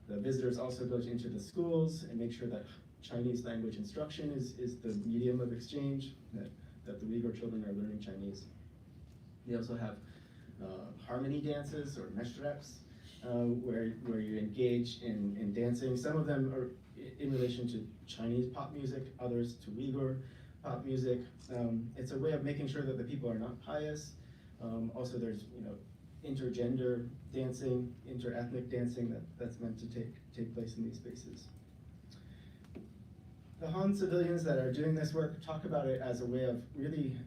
The visitors also go into the schools and make sure that Chinese language instruction is the medium of exchange, that the Uyghur children are learning Chinese. They also have harmony dances or meshreps, where you engage in dancing. Some of them are in relation to Chinese pop music, others to Uyghur pop music. It's a way of making sure that the people are not pious. Also, there's intergender dancing, interethnic dancing that's meant to take place in these spaces. The Han civilians that are doing this work talk about it as a way of really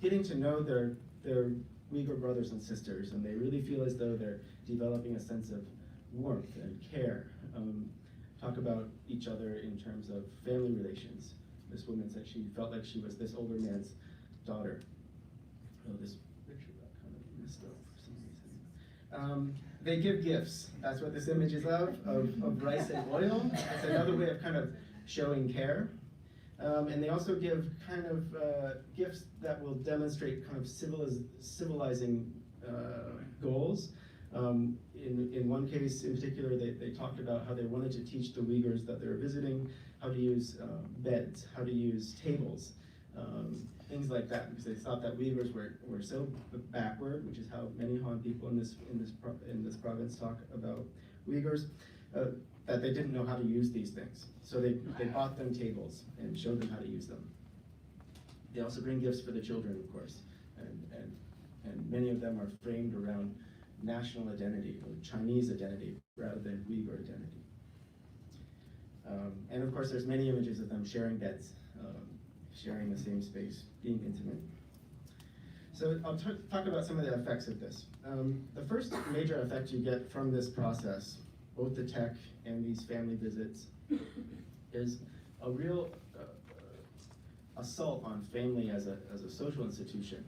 getting to know their Uyghur brothers and sisters, and they really feel as though they're developing a sense of warmth and care. Talk about each other in terms of family relations. This woman said she felt like she was this older man's daughter. Oh, this picture got kind of messed up for some reason. They give gifts. That's what this image is of rice and oil. It's another way of kind of showing care. And they also give kind of gifts that will demonstrate kind of civilizing goals. In one case in particular, they talked about how they wanted to teach the Uyghurs that they were visiting how to use beds, how to use tables, things like that, because they thought that Uyghurs were so backward, which is how many Han people in this province talk about Uyghurs, that they didn't know how to use these things. So they bought them tables and showed them how to use them. They also bring gifts for the children, of course, and many of them are framed around national identity or Chinese identity rather than Uyghur identity. And of course, there's many images of them sharing beds, sharing the same space, being intimate. So I'll talk about some of the effects of this. The first major effect you get from this process, both the tech and these family visits, is a real assault on family as a social institution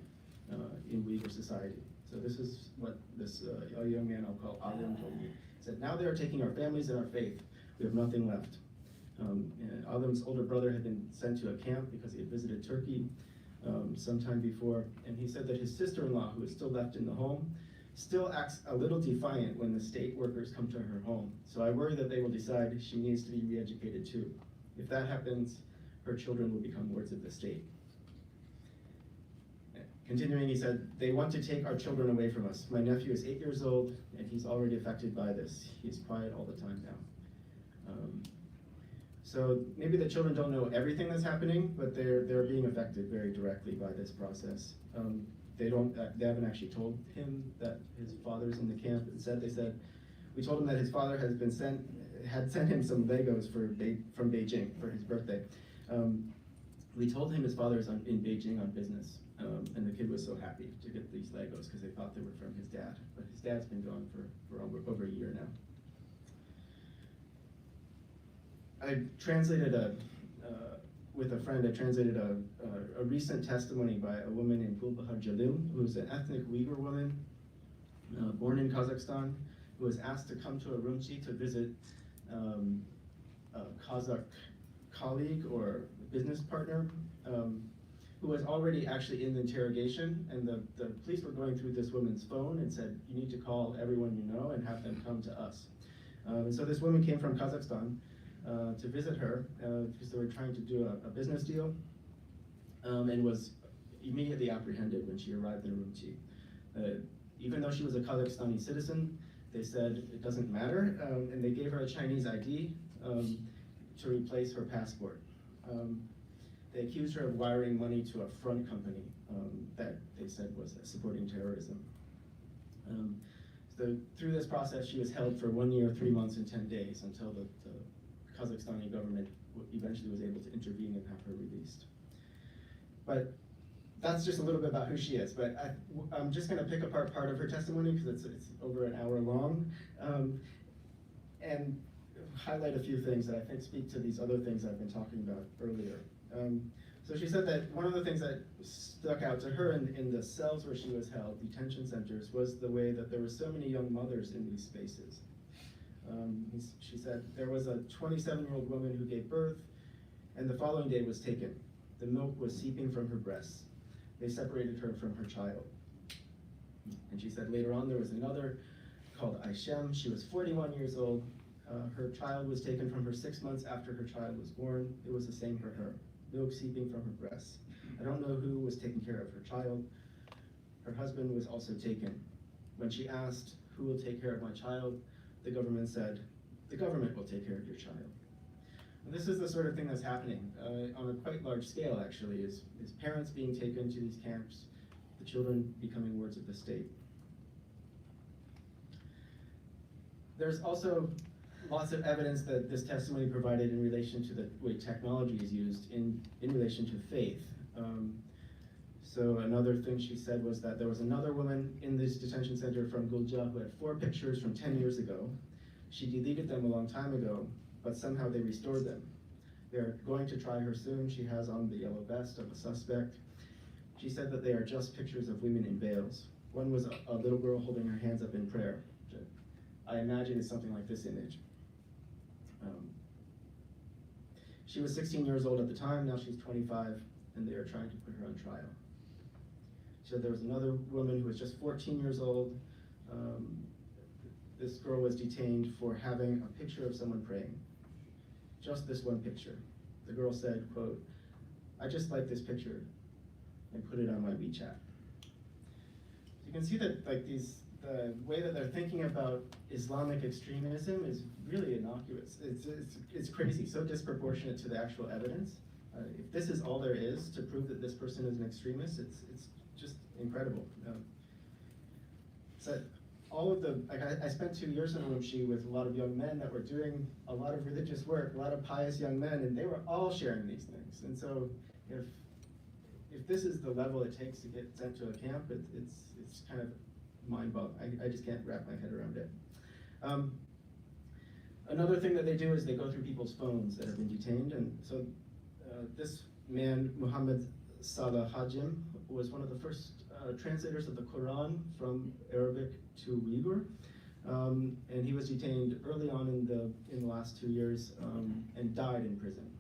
in Uyghur society. So this is what this a young man I'll call Alim told me. He said, now they are taking our families and our faith. We have nothing left. Alim's older brother had been sent to a camp because he had visited Turkey sometime before, and he said that his sister-in-law, who is still left in the home, still acts a little defiant when the state workers come to her home. So I worry that they will decide she needs to be re-educated too. If that happens, her children will become wards of the state. Continuing, he said, they want to take our children away from us. My nephew is 8 years old, and he's already affected by this. He's quiet all the time now. So maybe the children don't know everything that's happening, but they're being affected very directly by this process. They haven't actually told him that his father's in the camp. Instead, they said, we told him that his father had sent him some Legos from Beijing for his birthday. We told him his father is in Beijing on business, and the kid was so happy to get these Legos because they thought they were from his dad. But his dad's been gone for over a year now. I translated with a friend, I translated a recent testimony by a woman named Gulbahar Jalil, who's an ethnic Uyghur woman, born in Kazakhstan, who was asked to come to Urumqi to visit a Kazakh colleague or business partner who was already actually in the interrogation, and the police were going through this woman's phone and said, you need to call everyone you know and have them come to us. And so this woman came from Kazakhstan to visit her because they were trying to do a business deal, and was immediately apprehended when she arrived in Urumqi. Even though she was a Kazakhstani citizen, they said it doesn't matter, and they gave her a Chinese ID to replace her passport. They accused her of wiring money to a front company that they said was supporting terrorism. So through this process, she was held for 1 year, 3 months, and 10 days until the Kazakhstani government eventually was able to intervene and have her released. But that's just a little bit about who she is. But I'm just going to pick apart part of her testimony because it's over an hour long, and highlight a few things that I think speak to these other things I've been talking about earlier. So she said that one of the things that stuck out to her in the cells where she was held, detention centers, was the way that there were so many young mothers in these spaces. She said there was a 27-year-old woman who gave birth, and the following day was taken. The milk was seeping from her breasts. They separated her from her child. And she said later on there was another called Aishem. She was 41 years old. Her child was taken from her 6 months after her child was born. It was the same for her. Milk seeping from her breasts. I don't know who was taking care of her child. Her husband was also taken. When she asked, who will take care of my child, the government said, the government will take care of your child. And this is the sort of thing that's happening on a quite large scale, actually, is parents being taken to these camps, the children becoming wards of the state. There's also lots of evidence that this testimony provided in relation to the way technology is used in relation to faith. So another thing she said was that there was another woman in this detention center from Gulja who had 4 pictures from 10 years ago. She deleted them a long time ago, but somehow they restored them. They're going to try her soon. She has on the yellow vest of a suspect. She said that they are just pictures of women in veils. One was a little girl holding her hands up in prayer. I imagine it's something like this image. She was 16 years old at the time, now she's 25, and they are trying to put her on trial. She said there was another woman who was just 14 years old. This girl was detained for having a picture of someone praying. Just this one picture. The girl said, quote, I just like this picture and put it on my WeChat. You can see that the way that they're thinking about Islamic extremism is really innocuous. It's crazy, so disproportionate to the actual evidence. If this is all there is to prove that this person is an extremist, it's just incredible. So all of the, I spent 2 years in Urumqi with a lot of young men that were doing a lot of religious work, a lot of pious young men, and they were all sharing these things. And so if this is the level it takes to get sent to a camp, it's kind of mind-boggling. I just can't wrap my head around it. Another thing that they do is they go through people's phones that have been detained, and so this man, Muhammad Salah Hajim, was one of the first translators of the Quran from Arabic to Uyghur, and he was detained early on in the last 2 years and died in prison.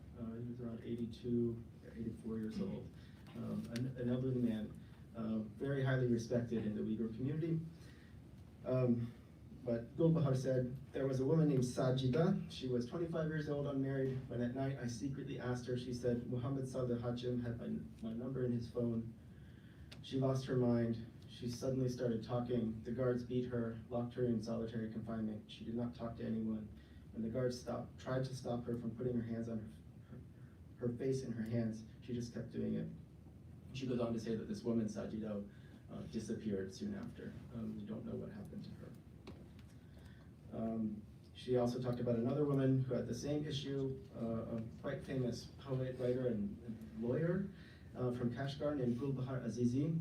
He was around 82 or 84 years old, an elderly man, very highly respected in the Uyghur community. But Gulbahar said, there was a woman named Sajida. She was 25 years old, unmarried. When at night I secretly asked her, she said, Muhammad Salah Hajim had my number in his phone. She lost her mind. She suddenly started talking. The guards beat her, locked her in solitary confinement. She did not talk to anyone. When the guards tried to stop her from putting her hands on her face in her hands, she just kept doing it. She goes on to say that this woman, Sajida, disappeared soon after. We don't know what happened to her. She also talked about another woman who had the same issue, a quite famous poet, writer, and lawyer from Kashgar named Gulbahar Azizi.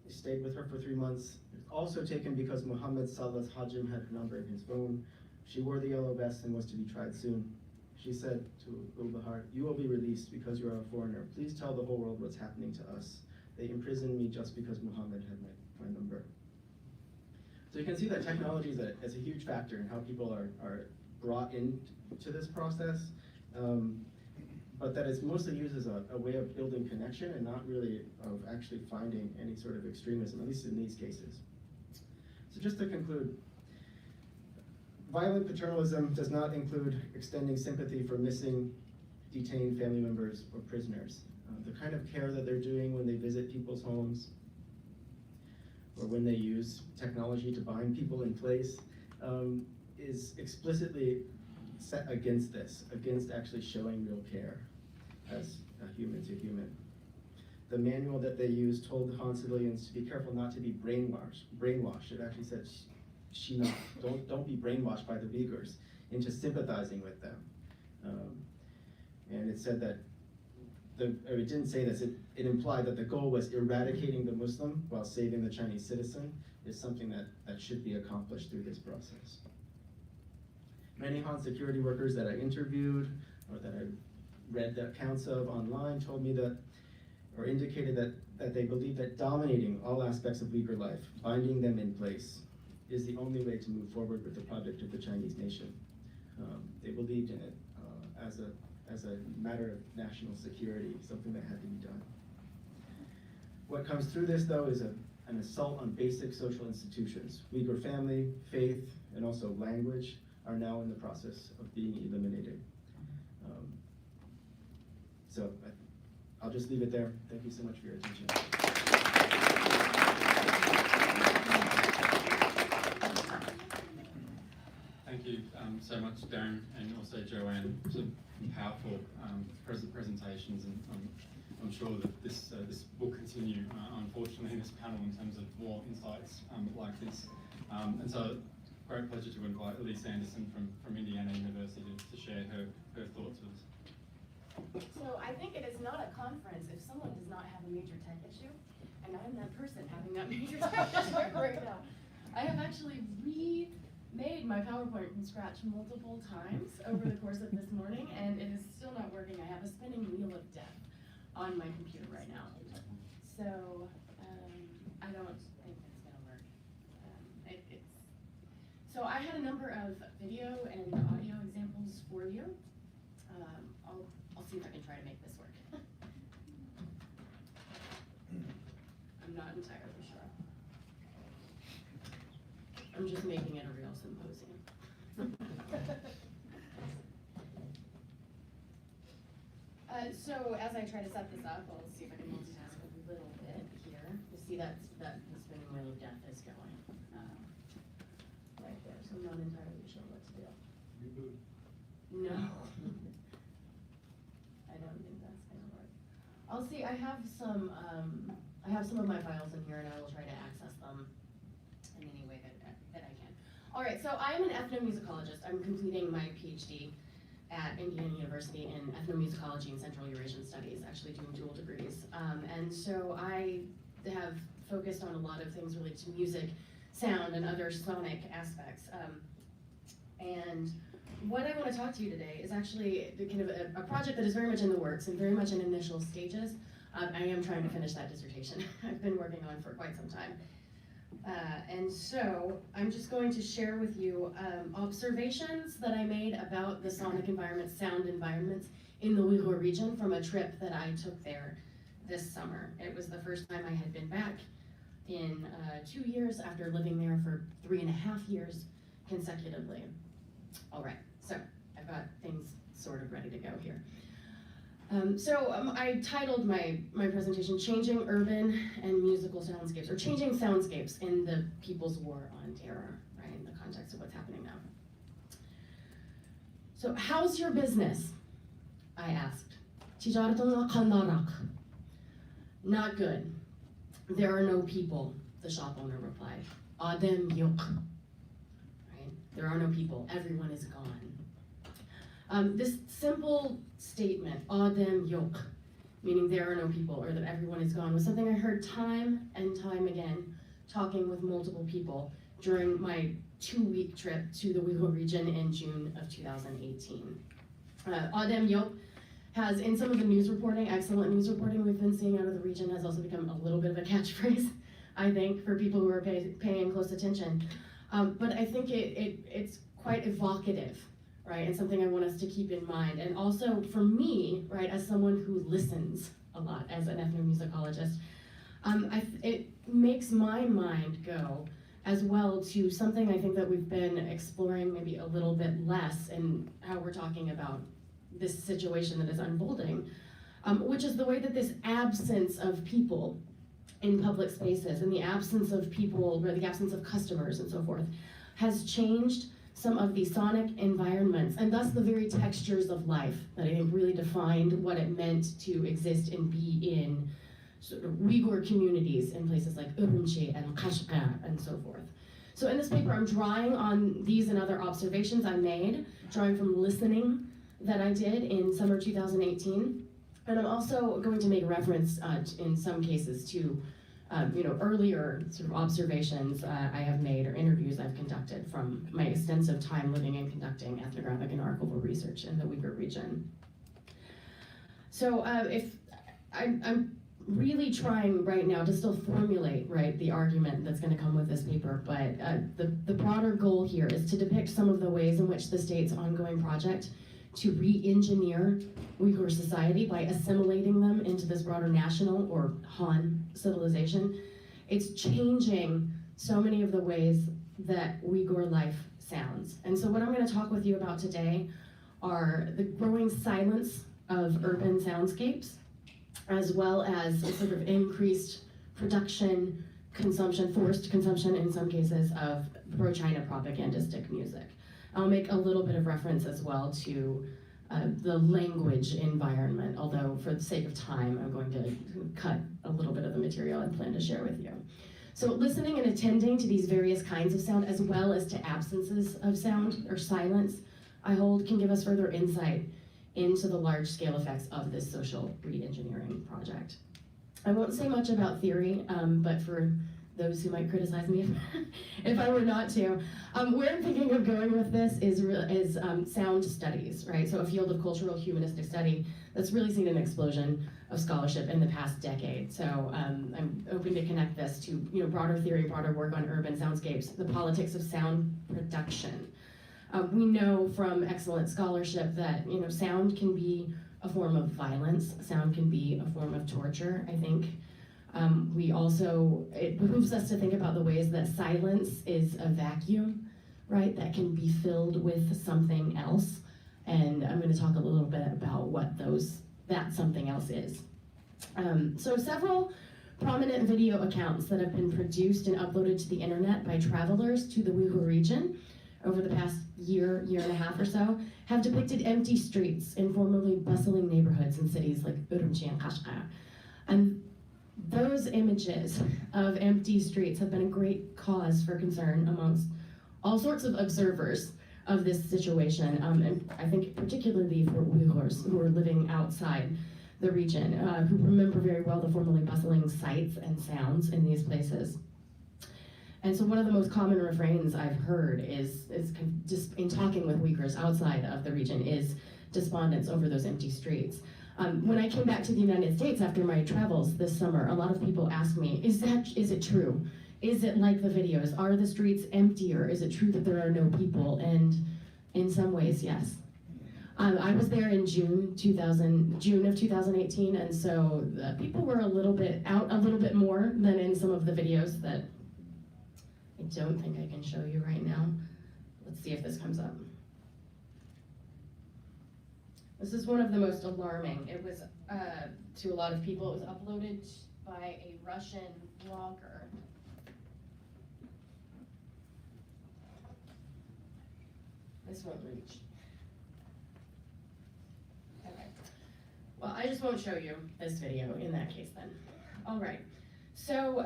Stayed with her for 3 months. Also taken because Muhammad Salah Hajim had her number in his phone. She wore the yellow vest and was to be tried soon. She said to Ul-Bahar, "You will be released because you are a foreigner. Please tell the whole world what's happening to us. They imprisoned me just because Muhammad had my number." So you can see that technology is a huge factor in how people are brought into this process, but that it's mostly used as a way of building connection and not really of actually finding any sort of extremism, at least in these cases. So just to conclude, violent paternalism does not include extending sympathy for missing, detained family members or prisoners. The kind of care that they're doing when they visit people's homes, or when they use technology to bind people in place, is explicitly set against this, against actually showing real care as a human to human. The manual that they used told the Han civilians to be careful not to be brainwashed. It actually said, don't be brainwashed by the Uyghurs into sympathizing with them. And it said that, or it didn't say this, it implied that the goal was eradicating the Muslim while saving the Chinese citizen is something that should be accomplished through this process. Many Han security workers that I interviewed or that I read the accounts of online told me that, or indicated that they believe that dominating all aspects of Uyghur life, binding them in place, is the only way to move forward with the project of the Chinese nation. They believed in it as a matter of national security, something that had to be done. What comes through this, though, is an assault on basic social institutions. Uyghur family, faith, and also language are now in the process of being eliminated. So I'll just leave it there. Thank you so much for your attention. Thank you so much, Darren, and also Joanne. Some powerful presentations, and I'm sure that this will continue, unfortunately, in this panel in terms of more insights like this. And so, great pleasure to invite Elise Anderson from Indiana University to share her thoughts with us. So I think it is not a conference if someone does not have a major tech issue, and I'm that person having that major tech issue right now. I have actually remade my PowerPoint from scratch multiple times over the course of this morning, and it is still not working. I have a spinning wheel of death on my computer right now. So I don't think it's going to work. So I had a number of video and audio examples for you. I'll see if I can try to make this work. I'm not entirely sure. I'm just making it a real symposium. So as I try to set this up, I'll see if I can multitask a little bit here. You see that the spinning wheel of death is going right there, so I'm not entirely sure what to do. Reboot. No. I don't think that's gonna work. I'll see, I have some of my files in here, and I will try to access them in any way that I can. All right, so I'm an ethnomusicologist. I'm completing my PhD at Indiana University in ethnomusicology and Central Eurasian Studies, actually doing dual degrees. And so I have focused on a lot of things related to music, sound, and other sonic aspects. And what I want to talk to you today is actually kind of a project that is very much in the works and very much in initial stages. I am trying to finish that dissertation. I've been working on it for quite some time. And so I'm just going to share with you observations that I made about the sonic environments, sound environments in the Uyghur region from a trip that I took there this summer. It was the first time I had been back in 2 years after living there for 3.5 years consecutively. All right, so I've got things sort of ready to go here. I titled my presentation, Changing Urban and Musical Soundscapes, or Changing Soundscapes in the People's War on Terror, right, in the context of what's happening now. So, how's your business? I asked. Not good. There are no people, the shop owner replied. Adem yok. Right? There are no people. Everyone is gone. This simple statement, Adem yok, meaning there are no people or that everyone is gone, was something I heard time and time again talking with multiple people during my 2-week trip to the Uyghur region in June of 2018. Adem Yop has, in some of the news reporting, excellent news reporting we've been seeing out of the region, has also become a little bit of a catchphrase, I think, for people who are paying close attention. But I think it's quite evocative, right, and something I want us to keep in mind. And also for me, right, as someone who listens a lot as an ethnomusicologist, it makes my mind go as well to something I think that we've been exploring maybe a little bit less in how we're talking about this situation that is unfolding, which is the way that this absence of people in public spaces and the absence of people, or the absence of customers and so forth, has changed some of the sonic environments and thus the very textures of life that I think really defined what it meant to exist and be in sort of Uyghur communities in places like Urumqi and Kashgar and so forth. So in this paper, I'm drawing on these and other observations I made, drawing from listening that I did in summer 2018. And I'm also going to make reference in some cases to earlier sort of observations I have made or interviews I've conducted from my extensive time living and conducting ethnographic and archival research in the Uyghur region. So I'm really trying right now to still formulate, right, the argument that's going to come with this paper, but the broader goal here is to depict some of the ways in which the state's ongoing project to re-engineer Uyghur society by assimilating them into this broader national or Han civilization. It's changing so many of the ways that Uyghur life sounds. And so what I'm going to talk with you about today are the growing silence of urban soundscapes, as well as a sort of increased production, consumption, forced consumption in some cases, of pro-China propagandistic music. I'll make a little bit of reference as well to the language environment, although for the sake of time, I'm going to cut a little bit of the material I plan to share with you. So listening and attending to these various kinds of sound, as well as to absences of sound or silence, I hold can give us further insight into the large-scale effects of this social re-engineering project. I won't say much about theory, but for those who might criticize me if I were not to, where I'm thinking of going with this is sound studies, right? So a field of cultural humanistic study that's really seen an explosion of scholarship in the past decade. So I'm hoping to connect this to broader theory, broader work on urban soundscapes, the politics of sound production. We know from excellent scholarship that sound can be a form of violence, sound can be a form of torture, I think. It behooves us to think about the ways that silence is a vacuum, right, that can be filled with something else. And I'm going to talk a little bit about what that something else is. So several prominent video accounts that have been produced and uploaded to the internet by travelers to the Uyghur region over the past year and a half or so have depicted empty streets in formerly bustling neighborhoods in cities like Urumqi and Kashgar. And those images of empty streets have been a great cause for concern amongst all sorts of observers of this situation, and I think particularly for Uyghurs who are living outside the region, who remember very well the formerly bustling sights and sounds in these places. And so one of the most common refrains I've heard is just in talking with Uyghurs outside of the region is despondence over those empty streets. When I came back to the United States after my travels this summer, a lot of people asked me, is it true? Is it like the videos? Are the streets emptier? Is it true that there are no people? And in some ways, yes. I was there in June of 2018, and so people were a little bit more than in some of the videos that I don't think I can show you right now. Let's see if this comes up. This is one of the most alarming. It was, to a lot of people, it was uploaded by a Russian blogger. This won't reach. Okay. Well, I just won't show you this video in that case then. All right. So,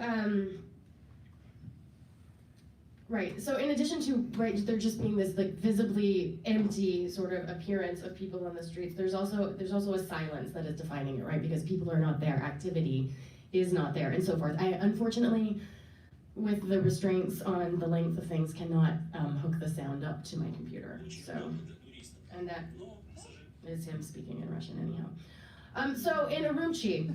right, so in addition to, right, there just being this like visibly empty sort of appearance of people on the streets, there's also a silence that is defining it, right? Because people are not there, activity is not there, and so forth. I unfortunately, with the restraints on the length of things, cannot hook the sound up to my computer, so, and that, It's him speaking in Russian anyhow. So in Urumqi,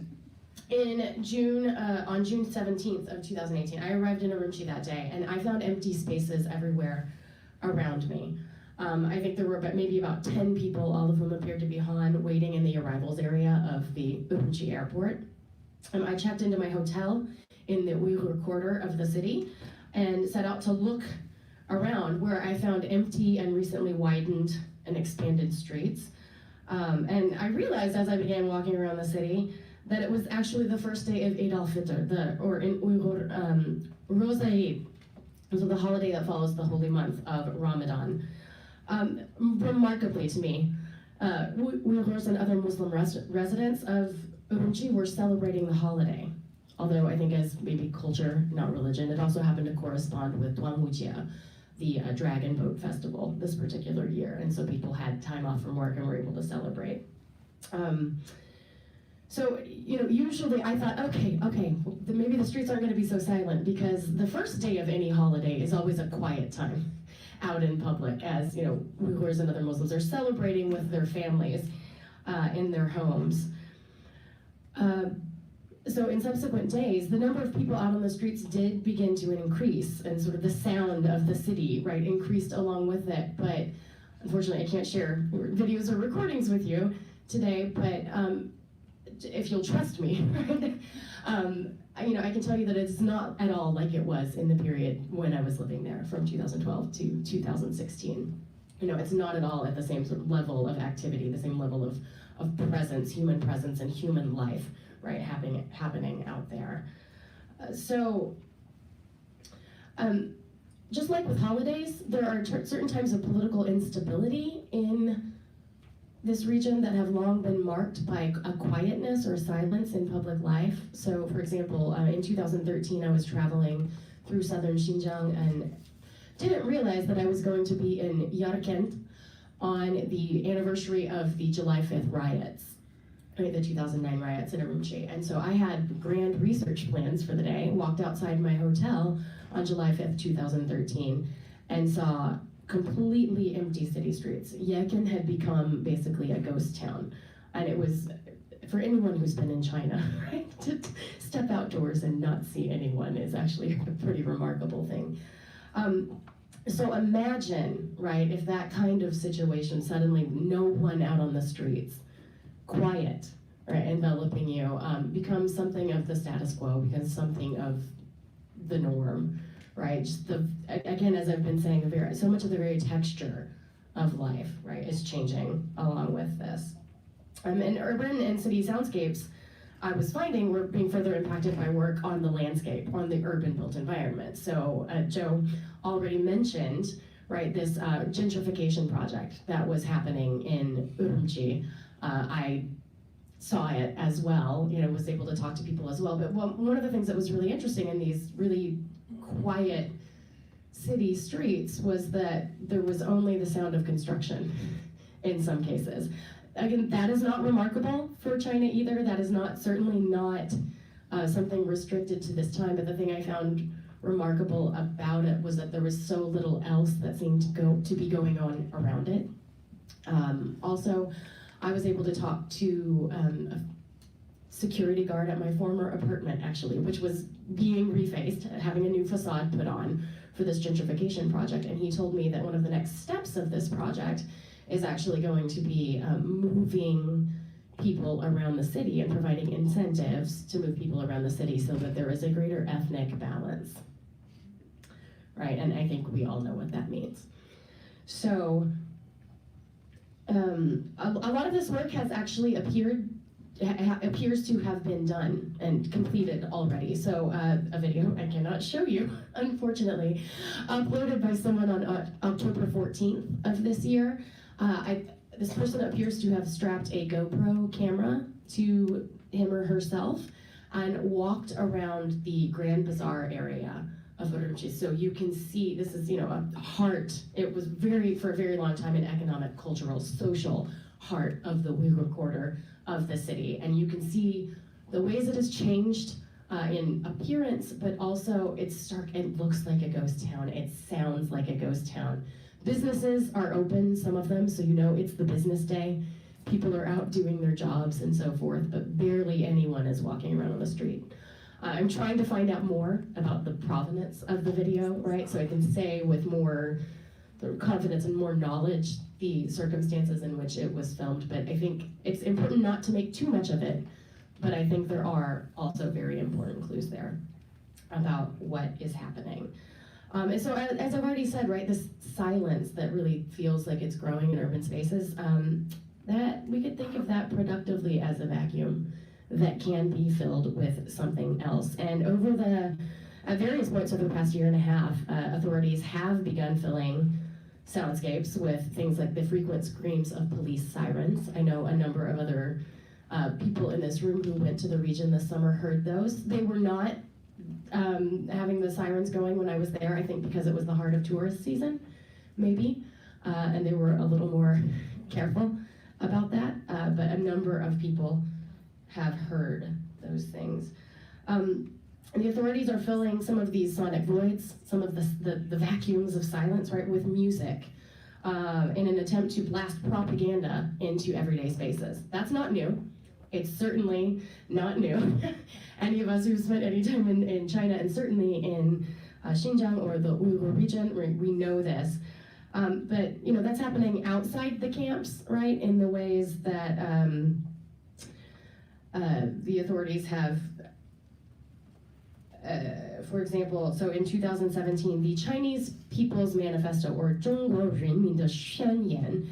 in June, on June 17th of 2018, I arrived in Urumqi that day, and I found empty spaces everywhere around me. I think there were maybe about 10 people, all of whom appeared to be Han, waiting in the arrivals area of the Urumqi airport. I checked into my hotel in the Uyghur quarter of the city and set out to look around, where I found empty and recently widened and expanded streets. And I realized as I began walking around the city that it was actually the first day of Eid al-Fitr, or in Uyghur, Roza Eid, so the holiday that follows the holy month of Ramadan. Remarkably to me, Uyghurs and other Muslim residents of Urumqi were celebrating the holiday. Although I think as maybe culture, not religion, it also happened to correspond with Duanwujia, the dragon boat festival this particular year. And so people had time off from work and were able to celebrate. So, usually I thought, okay, maybe the streets aren't gonna be so silent, because the first day of any holiday is always a quiet time out in public, as Uyghurs and other Muslims are celebrating with their families in their homes. So in subsequent days, the number of people out on the streets did begin to increase, and sort of the sound of the city, right, increased along with it. But unfortunately, I can't share videos or recordings with you today, but if you'll trust me, right? I can tell you that it's not at all like it was in the period when I was living there, from 2012 to 2016. It's not at all at the same sort of level of activity, the same level of presence, human presence and human life, right, happening out there. Just like with holidays, there are certain times of political instability in this region that have long been marked by a quietness or silence in public life. So, for example, in 2013, I was traveling through southern Xinjiang and didn't realize that I was going to be in Yarkent on the anniversary of the July 5th riots, right, the 2009 riots in Urumqi. And so I had grand research plans for the day, walked outside my hotel on July 5th, 2013, and saw completely empty city streets. Yekin had become basically a ghost town. And it was, for anyone who's been in China, right, to step outdoors and not see anyone is actually a pretty remarkable thing. So imagine, right, if that kind of situation, suddenly no one out on the streets, quiet, right, enveloping you, becomes something of the status quo, becomes something of the norm. Right, just again, as I've been saying, so much of the very texture of life, right, is changing along with this. And urban and city soundscapes, I was finding, were being further impacted by work on the landscape, on the urban built environment. So Joe already mentioned, right, this gentrification project that was happening in Urumqi. I saw it as well, was able to talk to people as well. But one of the things that was really interesting in these really quiet city streets was that there was only the sound of construction in some cases. Again, that is not remarkable for China either. That is certainly not something restricted to this time, but the thing I found remarkable about it was that there was so little else that seemed to be going on around it. Also, I was able to talk to a security guard at my former apartment, actually, which was being refaced, having a new facade put on for this gentrification project. And he told me that one of the next steps of this project is actually going to be moving people around the city and providing incentives to move people around the city so that there is a greater ethnic balance, right? And I think we all know what that means. So a lot of this work has actually appears to have been done and completed already. So a video I cannot show you, unfortunately, uploaded by someone on October 14th of this year. This person appears to have strapped a GoPro camera to him or herself and walked around the Grand Bazaar area of Urumqi. So you can see, this is, a heart. It was for a very long time, an economic, cultural, social heart of the Uyghur quarter of the city. And you can see the ways it has changed in appearance, but also it's stark. It looks like a ghost town. It sounds like a ghost town. Businesses are open, some of them, so it's the business day People are out doing their jobs and so forth, but barely anyone is walking around on the street. I'm trying to find out more about the provenance of the video, right? So I can say with more confidence and more knowledge the circumstances in which it was filmed, but I think it's important not to make too much of it, but I think there are also very important clues there about what is happening. And so as I've already said, right, this silence that really feels like it's growing in urban spaces, that we could think of that productively as a vacuum that can be filled with something else. And over at various points over the past year and a half, authorities have begun filling soundscapes with things like the frequent screams of police sirens. I know a number of other people in this room who went to the region this summer heard those. They were not having the sirens going when I was there, I think because it was the heart of tourist season, maybe, and they were a little more careful about that, but a number of people have heard those things. And the authorities are filling some of these sonic voids, some of the vacuums of silence, right, with music in an attempt to blast propaganda into everyday spaces. That's not new. It's certainly not new. Any of us who've spent any time in China, and certainly in Xinjiang or the Uyghur region, we know this. But you know, that's happening outside the camps, right, in the ways that the authorities have, for example, so in 2017, the Chinese People's Manifesto, or 中国人民的宣言,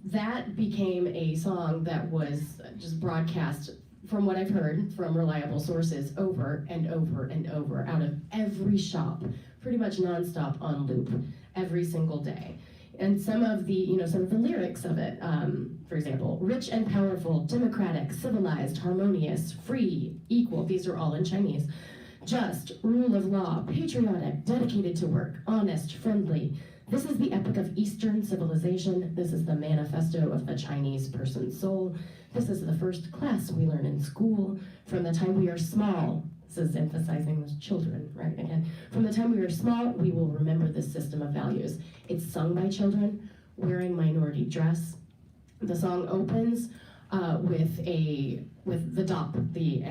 that became a song that was just broadcast, from what I've heard from reliable sources, over and over and over, out of every shop, pretty much nonstop on loop, every single day. And some of the lyrics of it, for example, rich and powerful, democratic, civilized, harmonious, free, equal, these are all in Chinese, just, rule of law, patriotic, dedicated to work, honest, friendly. This is the epic of Eastern civilization. This is the manifesto of the Chinese person's soul. This is the first class we learn in school. From the time we are small, this is emphasizing those children, right, again. From the time we are small, we will remember this system of values. It's sung by children wearing minority dress. The song opens with the dop, the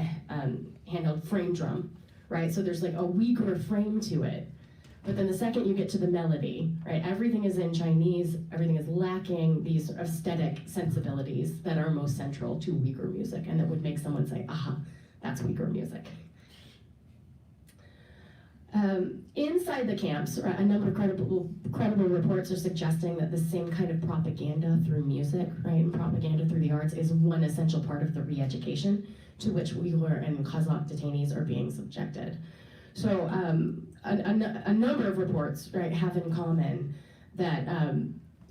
handheld frame drum, right? So there's like a Uyghur frame to it. But then the second you get to the melody, right, everything is in Chinese, everything is lacking these aesthetic sensibilities that are most central to Uyghur music and that would make someone say, aha, that's Uyghur music. Inside the camps, a number of credible reports are suggesting that the same kind of propaganda through music, right, and propaganda through the arts is one essential part of the re-education to which Uyghur and Kazakh detainees are being subjected. So a number of reports, right, have in common that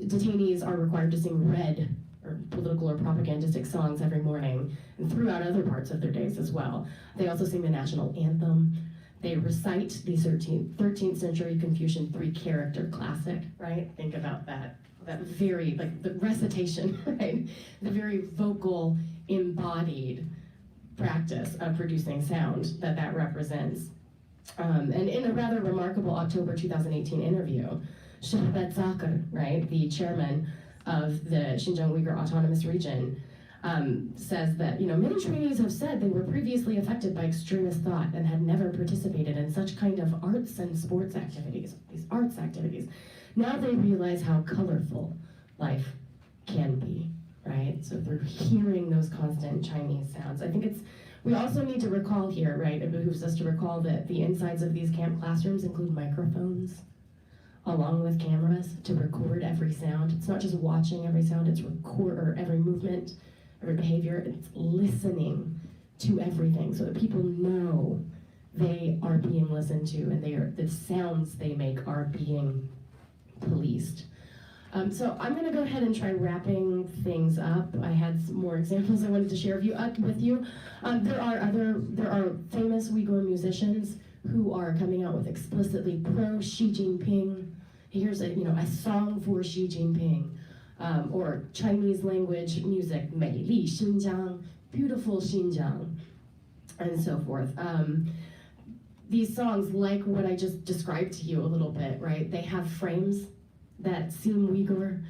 detainees are required to sing red or political or propagandistic songs every morning and throughout other parts of their days as well. They also sing the national anthem. They recite the 13th century Confucian three-character classic, right? Think about that very, like the recitation, right? The very vocal, embodied practice of producing sound that represents. And in a rather remarkable October 2018 interview, Shahbaz Zakir, right, the chairman of the Xinjiang Uyghur Autonomous Region, says that, many trainees have said they were previously affected by extremist thought and had never participated in such kind of arts and sports activities, these arts activities. Now they realize how colorful life can be, right? So they're hearing those constant Chinese sounds. I think we also need to recall here, right, it behooves us to recall that the insides of these camp classrooms include microphones, along with cameras to record every sound. It's not just watching every sound, it's every movement, every behavior, it's listening to everything so that people know they are being listened to and the sounds they make are being policed. So I'm gonna go ahead and try wrapping things up. I had some more examples I wanted to share with you. There are famous Uyghur musicians who are coming out with explicitly pro Xi Jinping. Here's a song for Xi Jinping, or Chinese language music, 美丽新疆, beautiful Xinjiang, and so forth. These songs, like what I just described to you a little bit, right? They have frames that seem Uyghur,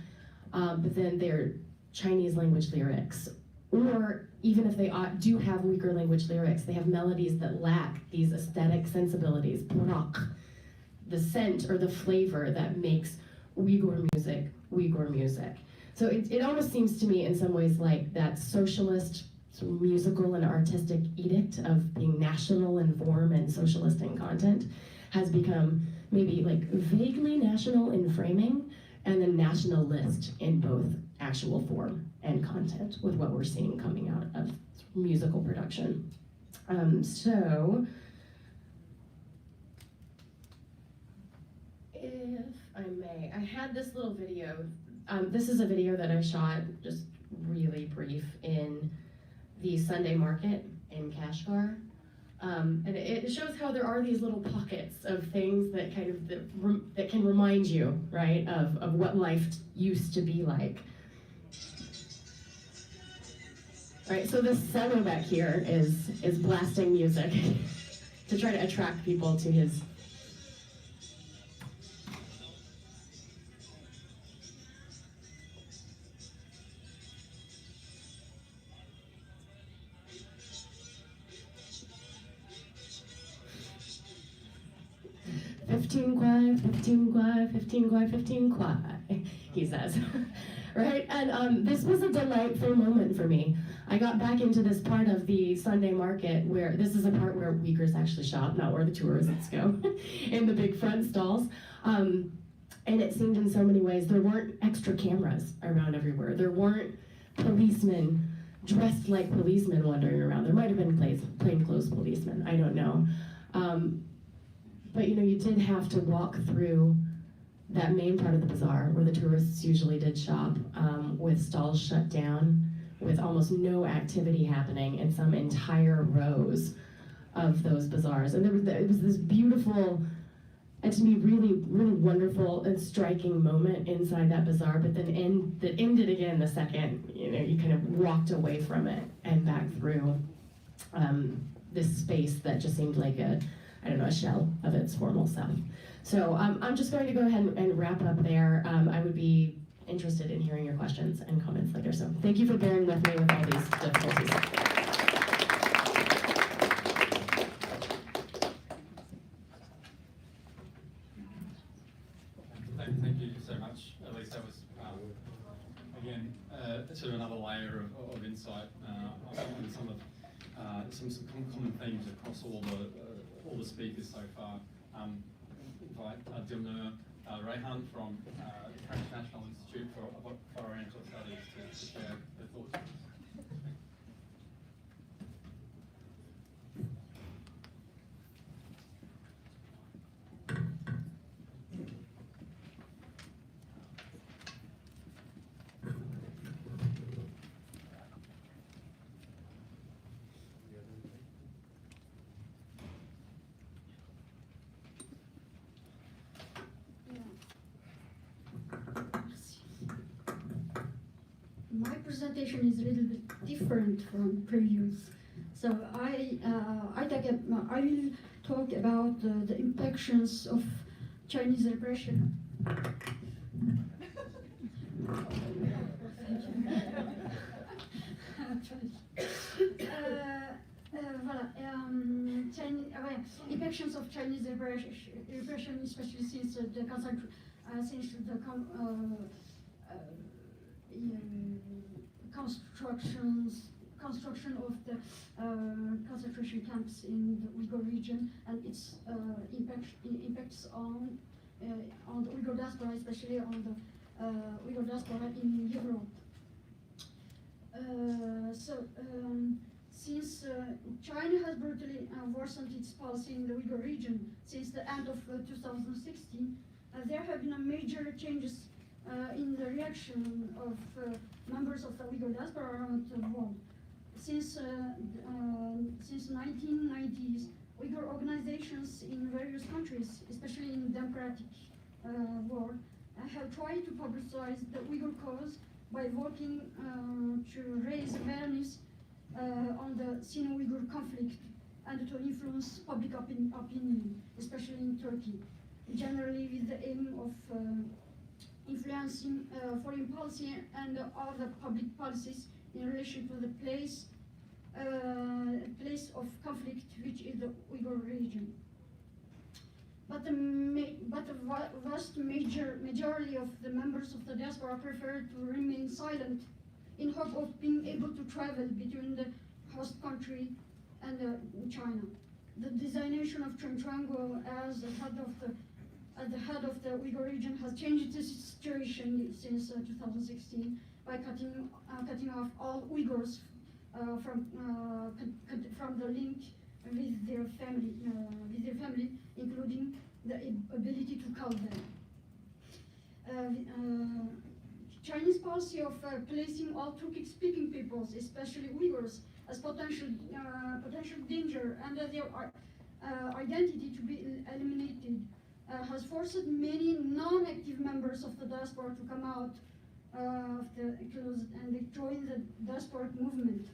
but then they're Chinese language lyrics, or even if they do have Uyghur language lyrics, they have melodies that lack these aesthetic sensibilities, burak, the scent or the flavor that makes Uyghur music. So it almost seems to me in some ways like that socialist sort of musical and artistic edict of being national in form and socialist in content has become maybe like vaguely national in framing and then nationalist in both actual form and content with what we're seeing coming out of musical production. So, if I may, I had this little video. This is a video that I shot, just really brief, in the Sunday market in Kashgar. And it shows how there are these little pockets of things that kind of that can remind you, right, of what life used to be like. Right, so this cello back here is blasting music to try to attract people to his. "15 kwai, 15 kwai, 15 kwai, 15 kwai," he says. Right, and this was a delightful moment for me. I got back into this part of the Sunday market where, this is a part where Uyghurs actually shop, not where the tourists go, in the big front stalls. And it seemed in so many ways there weren't extra cameras around everywhere. There weren't policemen dressed like policemen wandering around. There might have been plainclothes policemen, I don't know. But you did have to walk through that main part of the bazaar where the tourists usually did shop, with stalls shut down, with almost no activity happening in some entire rows of those bazaars. And it was this beautiful, and to me really, really wonderful and striking moment inside that bazaar, but then that ended again the second you kind of walked away from it and back through this space that just seemed like a shell of its formal self. So I'm just going to go ahead and wrap up there. I would be interested in hearing your questions and comments later. So thank you for bearing with me with all these difficulties. Thank you so much. At least that was, again, sort of another layer of insight on some common themes across all the speakers so far. Invite Dilnur Rehan from the French National Institute for Oriental Studies to share their thoughts. My presentation is a little bit different from previous. So I will talk about the impactions of Chinese repression. Impactions of Chinese repression, especially since the construction of the concentration camps in the Uyghur region and its impacts on the Uyghur diaspora, especially on the Uyghur diaspora in Europe. Since China has brutally worsened its policy in the Uyghur region since the end of 2016, there have been major changes in the reaction of members of the Uyghur diaspora around the world. Since 1990s, Uyghur organizations in various countries, especially in the democratic world, have tried to publicize the Uyghur cause by working to raise awareness on the Sino-Uyghur conflict and to influence public opinion, especially in Turkey, generally with the aim of influencing foreign policy and other public policies in relation to the place of conflict, which is the Uyghur region. But the vast majority of the members of the diaspora prefer to remain silent in hope of being able to travel between the host country and China. The designation of Chongqing as the head of the Uyghur region has changed the situation since 2016 by cutting off all Uyghurs from the link with their family, including the ability to call them. Chinese policy of placing all Turkic-speaking peoples, especially Uyghurs, as potential danger and their identity to be eliminated, has forced many non-active members of the diaspora to come out and join the diasporic movement.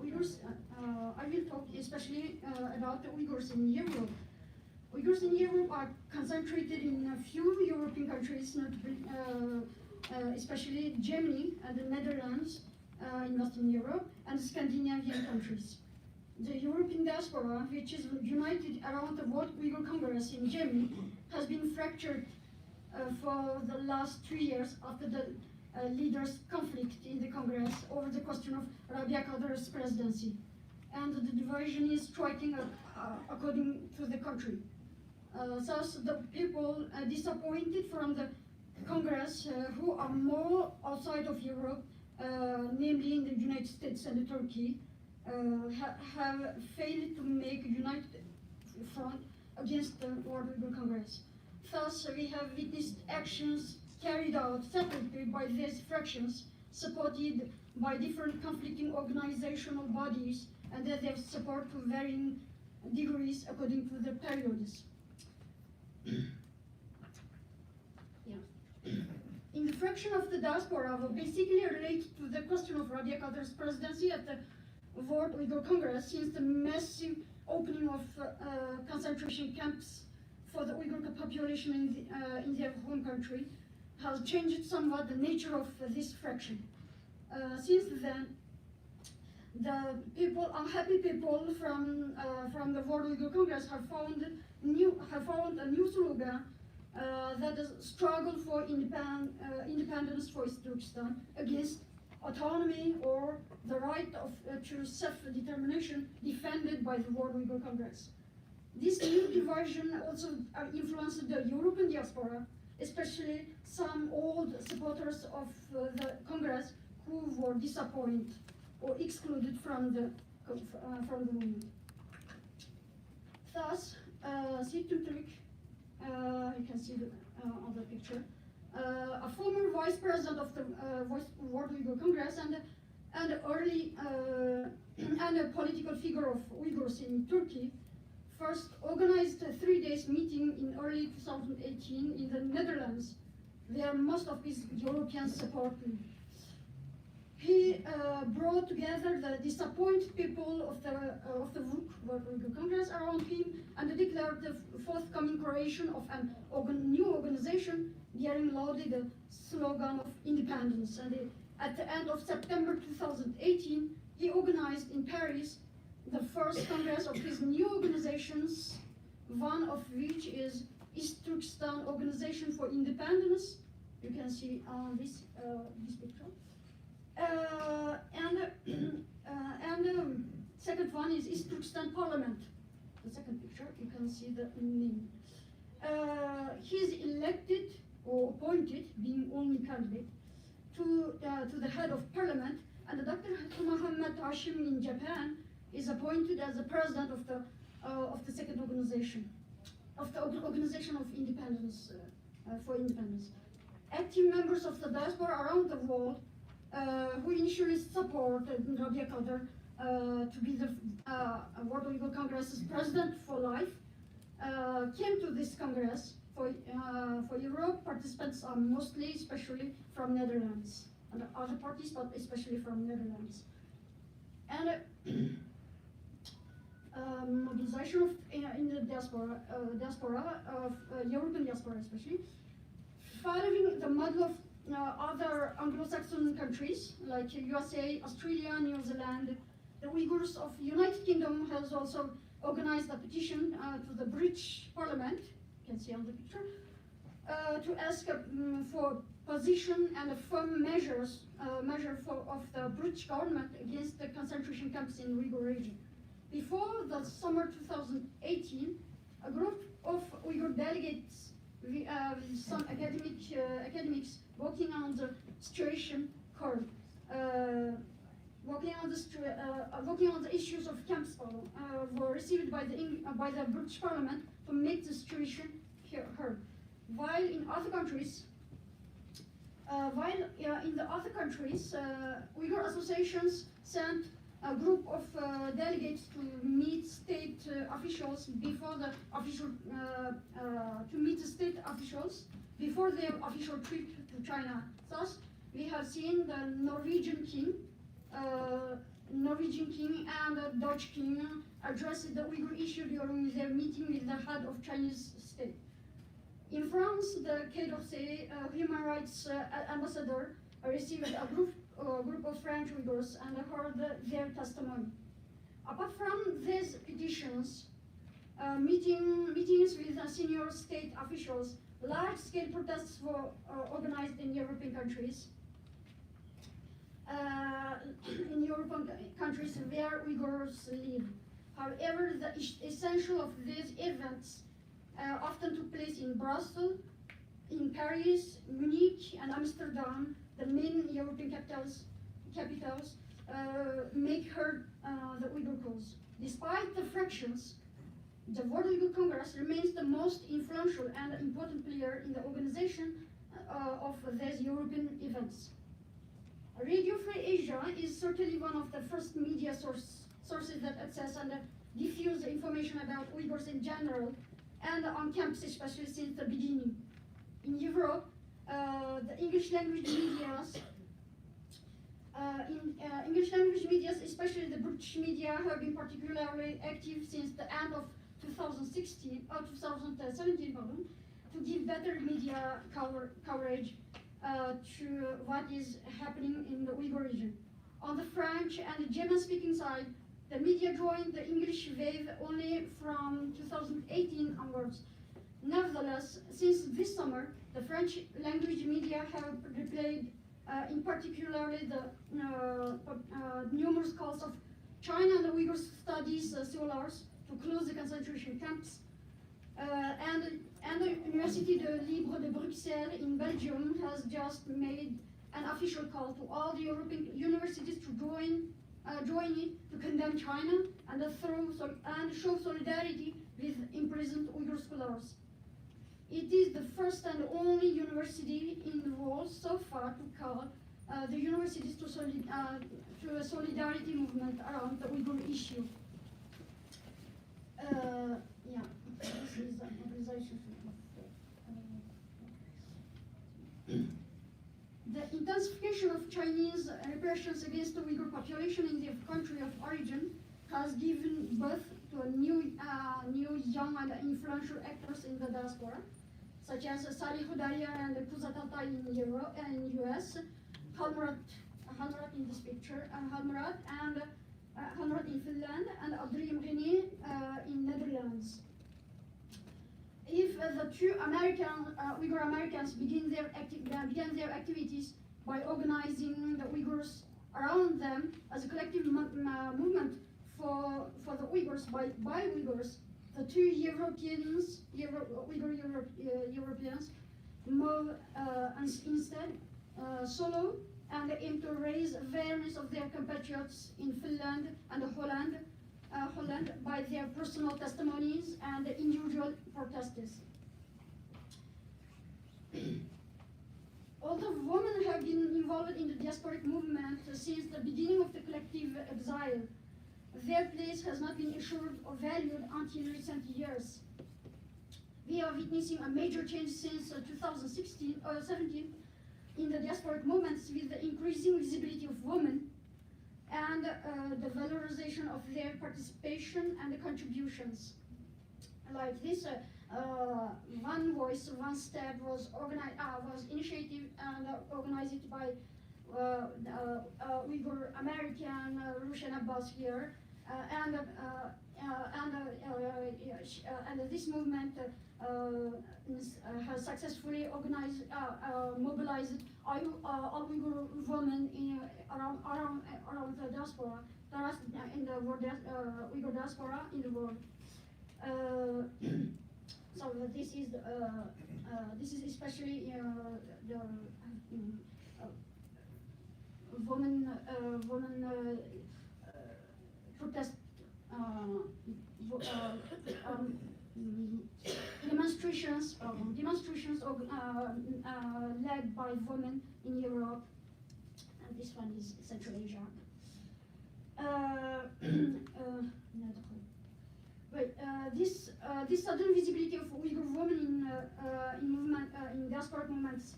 Uyghurs, I will talk especially about the Uyghurs in Europe. Uyghurs in Europe are concentrated in a few European countries, notably, especially Germany and the Netherlands in Western Europe, and Scandinavian countries. The European diaspora, which is united around the World Uyghur Congress in Germany, has been fractured for the last 3 years after the leaders' conflict in the Congress over the question of Rabia Kadir's presidency. And the division is striking according to the country. Thus, the people disappointed from the Congress who are more outside of Europe, namely in the United States and Turkey, have failed to make a united front against the World Uyghur Congress. Thus, we have witnessed actions carried out separately by these fractions, supported by different conflicting organizational bodies, and that their support to varying degrees according to the periods. In the fraction of the diaspora, basically related to the question of Rabia Kadir's presidency at the World Uyghur Congress, since the massive opening of concentration camps for the Uyghur population in their home country, has changed somewhat the nature of this fraction. Since then, the unhappy people from the World Uyghur Congress have found a new slogan that is struggle for independence for East Turkestan against autonomy or the right to self-determination defended by the World Uyghur Congress. This new division also influenced the European diaspora, especially some old supporters of the Congress who were disappointed or excluded from the movement. Thus, Türk, you can see on the picture, a former vice president of the World Uyghur Congress and early and a political figure of Uyghurs in Turkey, first organized a 3-day meeting in early 2018 in the Netherlands, where most of his European support. He brought together the disappointed people of the World Uyghur Congress around him and declared the forthcoming creation of a new organization bearing loudly the slogan of independence. And at the end of September 2018, he organized in Paris the first congress of his new organizations, one of which is East Turkestan Organization for Independence. You can see on this picture. Second one is East Turkestan Parliament. The second picture, you can see the name. He is elected or appointed, being only candidate, to the head of parliament, and Dr. Muhammad Hashim in Japan is appointed as the president of the second organization, of the Organization of Independence for Independence. Active members of the diaspora around the world who initially supported Rabia Kadir to be the World Uyghur Congress's president for life came to this congress. For Europe, participants are mostly, especially from Netherlands, and other parties, but especially from Netherlands. And mobilization of, in the diaspora of European diaspora especially, following the model of other Anglo-Saxon countries like USA, Australia, New Zealand. The Uyghurs of United Kingdom has also organized a petition to the British Parliament, you can see on the picture, to ask for position and a firm measure of the British government against the concentration camps in Uyghur region. Before the summer 2018, a group of Uyghur delegates with some academics working on the situation curve, working on the issues of camps were received by the British Parliament to make the situation heard. While in other countries, Uyghur associations sent a group of delegates to meet state officials before the official before their official trip to China. Thus, we have seen the Norwegian king and the Dutch king address the Uyghur issue during their meeting with the head of Chinese state. In France, the Quai d'Orsay human rights ambassador received a group of French Uyghurs and heard their testimony. Apart from these petitions, meetings with senior state officials, large-scale protests were organized in European countries. Where Uyghurs live. However, the essential of these events often took place in Brussels, in Paris, Munich, and Amsterdam, the main European capitals, make heard the Uyghur cause. Despite the fractions, the World Uyghur Congress remains the most influential and important player in the organization of these European events. Radio Free Asia is certainly one of the first media sources that access and diffuse information about Uyghurs in general and on camps, especially since the beginning. In Europe, the English language medias, especially the British media, have been particularly active since the end of 2017, to give better media coverage to what is happening in the Uyghur region. On the French and German-speaking side, the media joined the English wave only from 2018 onwards. Nevertheless, since this summer, the French language media have replayed in particular the numerous calls of China and the Uyghur studies scholars to close the concentration camps. And the Université de Libre de Bruxelles in Belgium has just made an official call to all the European universities to join it to condemn China and show solidarity with imprisoned Uyghur scholars. It is the first and only university in the world so far to call the universities to a solidarity movement around the Uyghur issue. This is a mobilization. The intensification of Chinese repressions against the Uyghur population in their country of origin has given birth to a new young and influential actors in the diaspora, such as Salih Hudaya and Kuzatata in US, Halmurat in this picture, Halmurat in Finland, and Abdurrahim Ghani in Netherlands. If the two Uyghur Americans began their activities by organizing the Uyghurs around them as a collective movement for the Uyghurs by Uyghurs, the two Europeans move instead solo and aim to raise awareness of their compatriots in Finland and Holland by their personal testimonies and individual protests. Although women have been involved in the diasporic movement since the beginning of the collective exile, their place has not been assured or valued until recent years. We are witnessing a major change since 2017 in the diasporic movements with the increasing visibility of women and the valorization of their participation and the contributions. Like this, One Voice, One Step was initiated and organized by Uyghur American Rushan Abbas here, and this movement has successfully mobilized all Uyghur women around the diaspora, in the world, Uyghur diaspora in the world. So this is especially the women protest demonstrations led by women in Europe, and this one is Central Asia. This sudden visibility of Uyghur women in diaspora movements,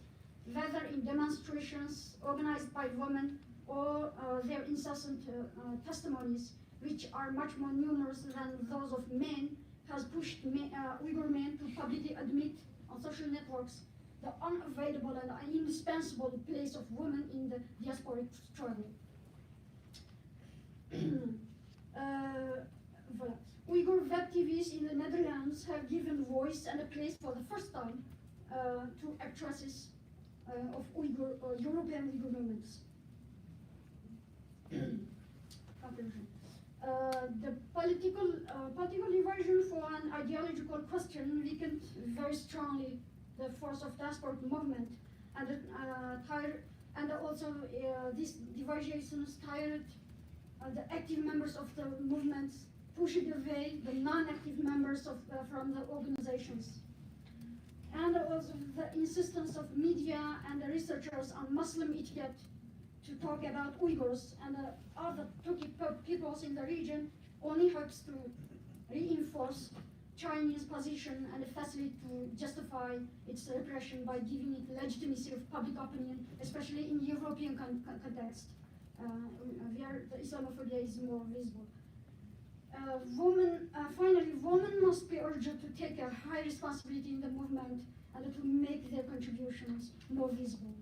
whether in demonstrations organized by women or their incessant testimonies, which are much more numerous than those of men, has pushed Uyghur men to publicly admit on social networks the unavoidable and indispensable place of women in the diasporic struggle. Voilà. Uyghur web TVs in the Netherlands have given voice and a place for the first time to actresses of European Uyghur movements. Conclusion. The political diversion for an ideological question weakened very strongly the force of diasporic movement, and also these diversions tired the active members of the movements, pushing away the non-active members from the organizations. And also the insistence of media and the researchers on Muslim etiquette to talk about Uyghurs and other Turkic peoples in the region only helps to reinforce Chinese position and facilitate to justify its repression by giving it legitimacy of public opinion, especially in European context, where the Islamophobia is more visible. Finally, women must be urged to take a high responsibility in the movement and to make their contributions more visible.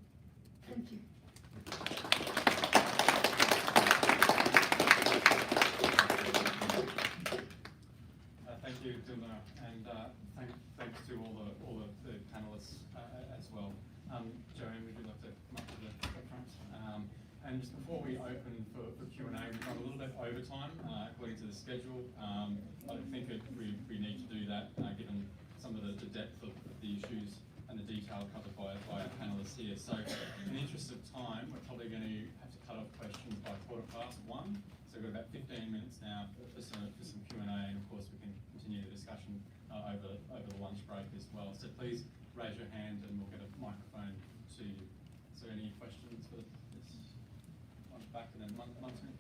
Thank you. Thank you, Dilma, and thanks to all of the panelists as well. Joanne, would you like to come up to the front? And just before we open for Q&A, we've gone a little bit over time according to the schedule. I don't think we need to do that given some of the depth of the issues and the detail covered by our panelists here. So in the interest of time, we're probably going to have to cut off questions by 1:15. So we've got about 15 minutes now for some Q&A, and of course we can continue the discussion over the lunch break as well. So please raise your hand and we'll get a microphone to you. So any questions for this one back, and then Munson?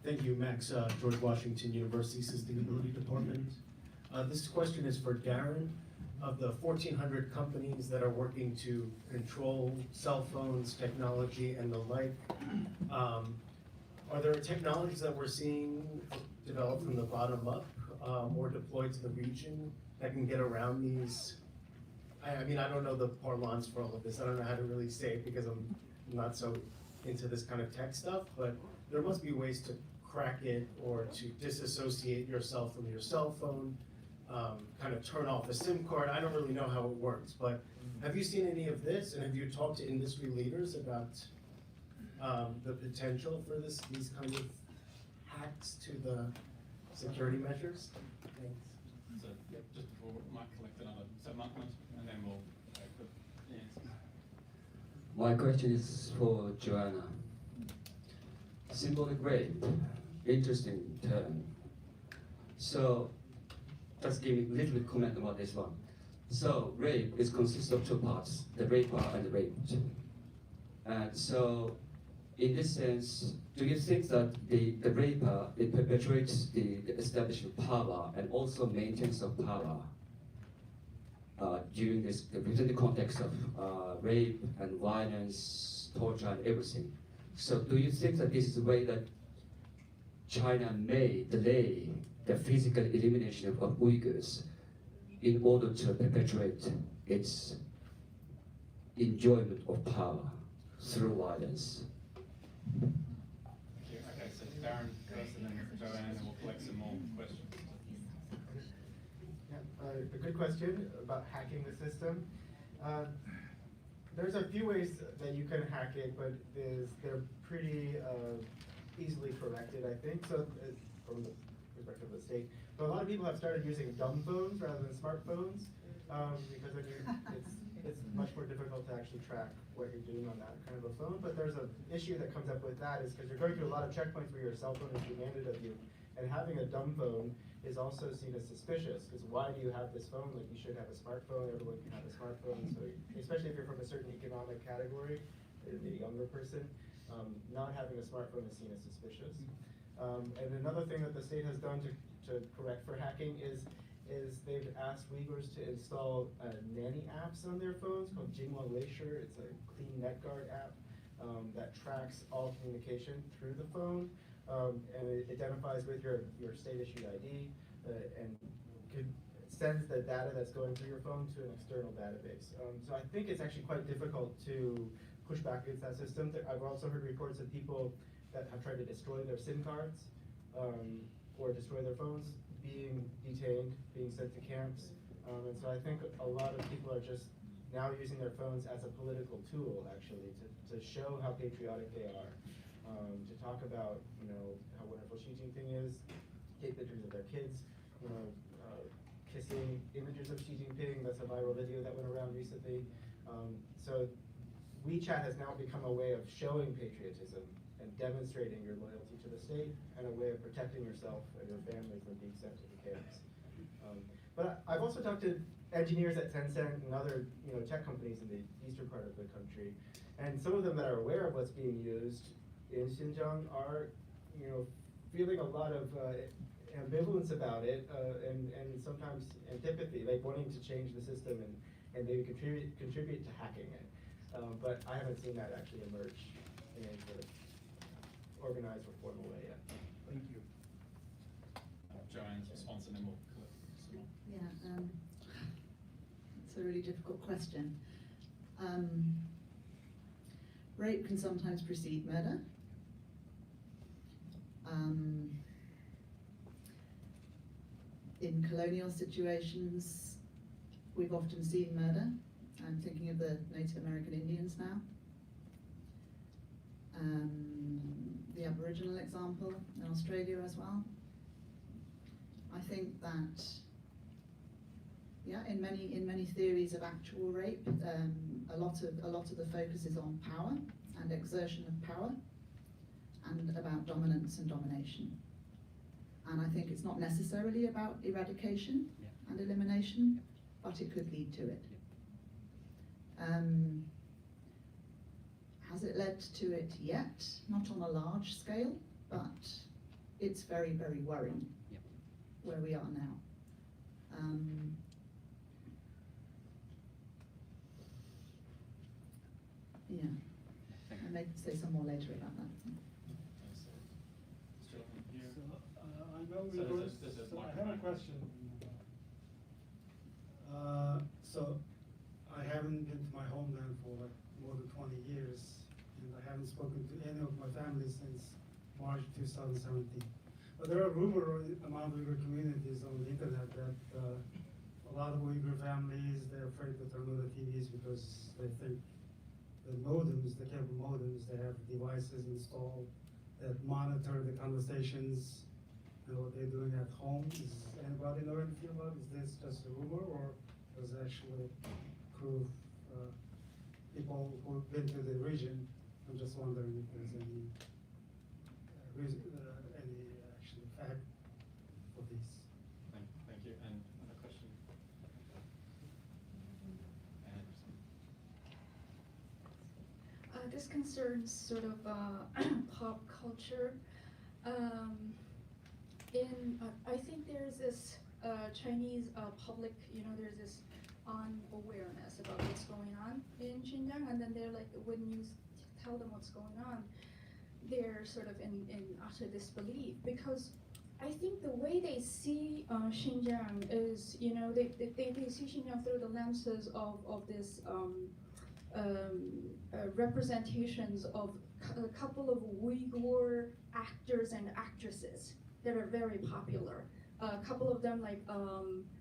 Thank you, Max. George Washington University Sustainability Department. This question is for Darren. Of the 1,400 companies that are working to control cell phones, technology, and the like, are there technologies that we're seeing developed from the bottom up or deployed to the region that can get around these? I mean, I don't know the parlance for all of this. I don't know how to really say it because I'm not so into this kind of tech stuff, but there must be ways to crack it or to disassociate yourself from your cell phone, kind of turn off a SIM card. I don't really know how it works, but have you seen any of this, and have you talked to industry leaders about the potential for these kind of hacks to the security measures? Thanks. So just before Mike collected another, so Mike, and then we'll take the answers. My question is for Joanna. Symbolic rape, interesting term. So just give me a little bit comment about this one. So rape consists of two parts, the raper and the raped. And so in this sense, do you think that the raper, it perpetuates the establishment of power and also maintenance of power within the context of rape and violence, torture and everything? So do you think that this is the way that China may delay the physical elimination of Uyghurs in order to perpetuate its enjoyment of power through violence? Okay, so Darren first and then Joanne, and we'll collect some more questions. Yeah, a good question about hacking the system. There's a few ways that you can hack it, but they're pretty easily corrected, I think. So from the perspective of the state, but a lot of people have started using dumb phones rather than smartphones because then it's much more difficult to actually track what you're doing on that kind of a phone. But there's an issue that comes up with that is because you're going through a lot of checkpoints where your cell phone is demanded of you, and having a dumb phone is also seen as suspicious, because why do you have this phone? Like, you should have a smartphone, everyone can have a smartphone, so especially if you're from a certain economic category, maybe a younger person, not having a smartphone is seen as suspicious. And another thing that the state has done to correct for hacking is they've asked Uyghurs to install nanny apps on their phones called Jingwa Leisure. It's a clean NetGuard app that tracks all communication through the phone. And it identifies with your state-issued ID and sends the data that's going through your phone to an external database. So I think it's actually quite difficult to push back against that system. I've also heard reports of people that have tried to destroy their SIM cards or destroy their phones, being detained, being sent to camps. And so I think a lot of people are just now using their phones as a political tool, actually, to show how patriotic they are. To talk about, how wonderful Xi Jinping is, take pictures of their kids, kissing images of Xi Jinping. That's a viral video that went around recently. So WeChat has now become a way of showing patriotism and demonstrating your loyalty to the state and a way of protecting yourself and your family from being sent to the camps. But I've also talked to engineers at Tencent and other tech companies in the eastern part of the country, and some of them that are aware of what's being used in Xinjiang are, feeling a lot of ambivalence about it, and sometimes antipathy, like wanting to change the system and maybe contribute to hacking it. But I haven't seen that actually emerge in any sort of organized or formal way yet. Thank you. Joanne's response, and then we'll collect some more. Yeah, it's a really difficult question. Rape can sometimes precede murder. In colonial situations, we've often seen murder. I'm thinking of the Native American Indians now. The Aboriginal example in Australia as well. I think that, in many theories of actual rape, a lot of the focus is on power and exertion of power, and about dominance and domination. And I think it's not necessarily about eradication and elimination, but it could lead to it. Has it led to it yet? Not on a large scale, but it's very, very worrying where we are now. I may say some more later about that. I know Uyghurs, so I have a question. So I haven't been to my homeland for like more than 20 years, and I haven't spoken to any of my family since March 2017. But there are rumors among Uyghur communities on the internet that a lot of Uyghur families, they're afraid to turn on the TVs because they think the modems, the cable modems, they have devices installed that monitor the conversations and what they're doing at home. Does anybody know anything about it? Is this just a rumor, or does it actually prove people who've been to the region? I'm just wondering if there's any actually fact for this. Thank you. And another question. This concerns sort of pop culture. I think there's this Chinese public, there's this unawareness about what's going on in Xinjiang, and then they're like, when you tell them what's going on, they're sort of in utter disbelief, because I think the way they see Xinjiang is, you know, they see Xinjiang through the lenses of this representations of a couple of Uyghur actors and actresses that are very popular. A couple of them like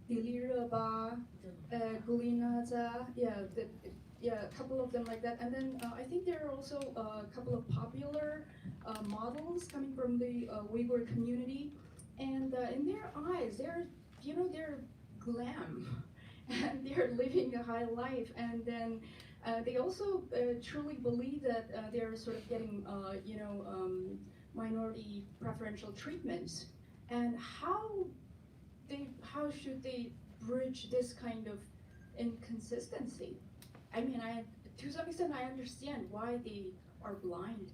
Diliraba, Gulinaza, a couple of them like that. And then I think there are also a couple of popular models coming from the Uyghur community. And in their eyes, they're glam, and they're living a high life. And then they also truly believe that they're sort of getting, minority preferential treatments. And how should they bridge this kind of inconsistency? I mean, to some extent, I understand why they are blind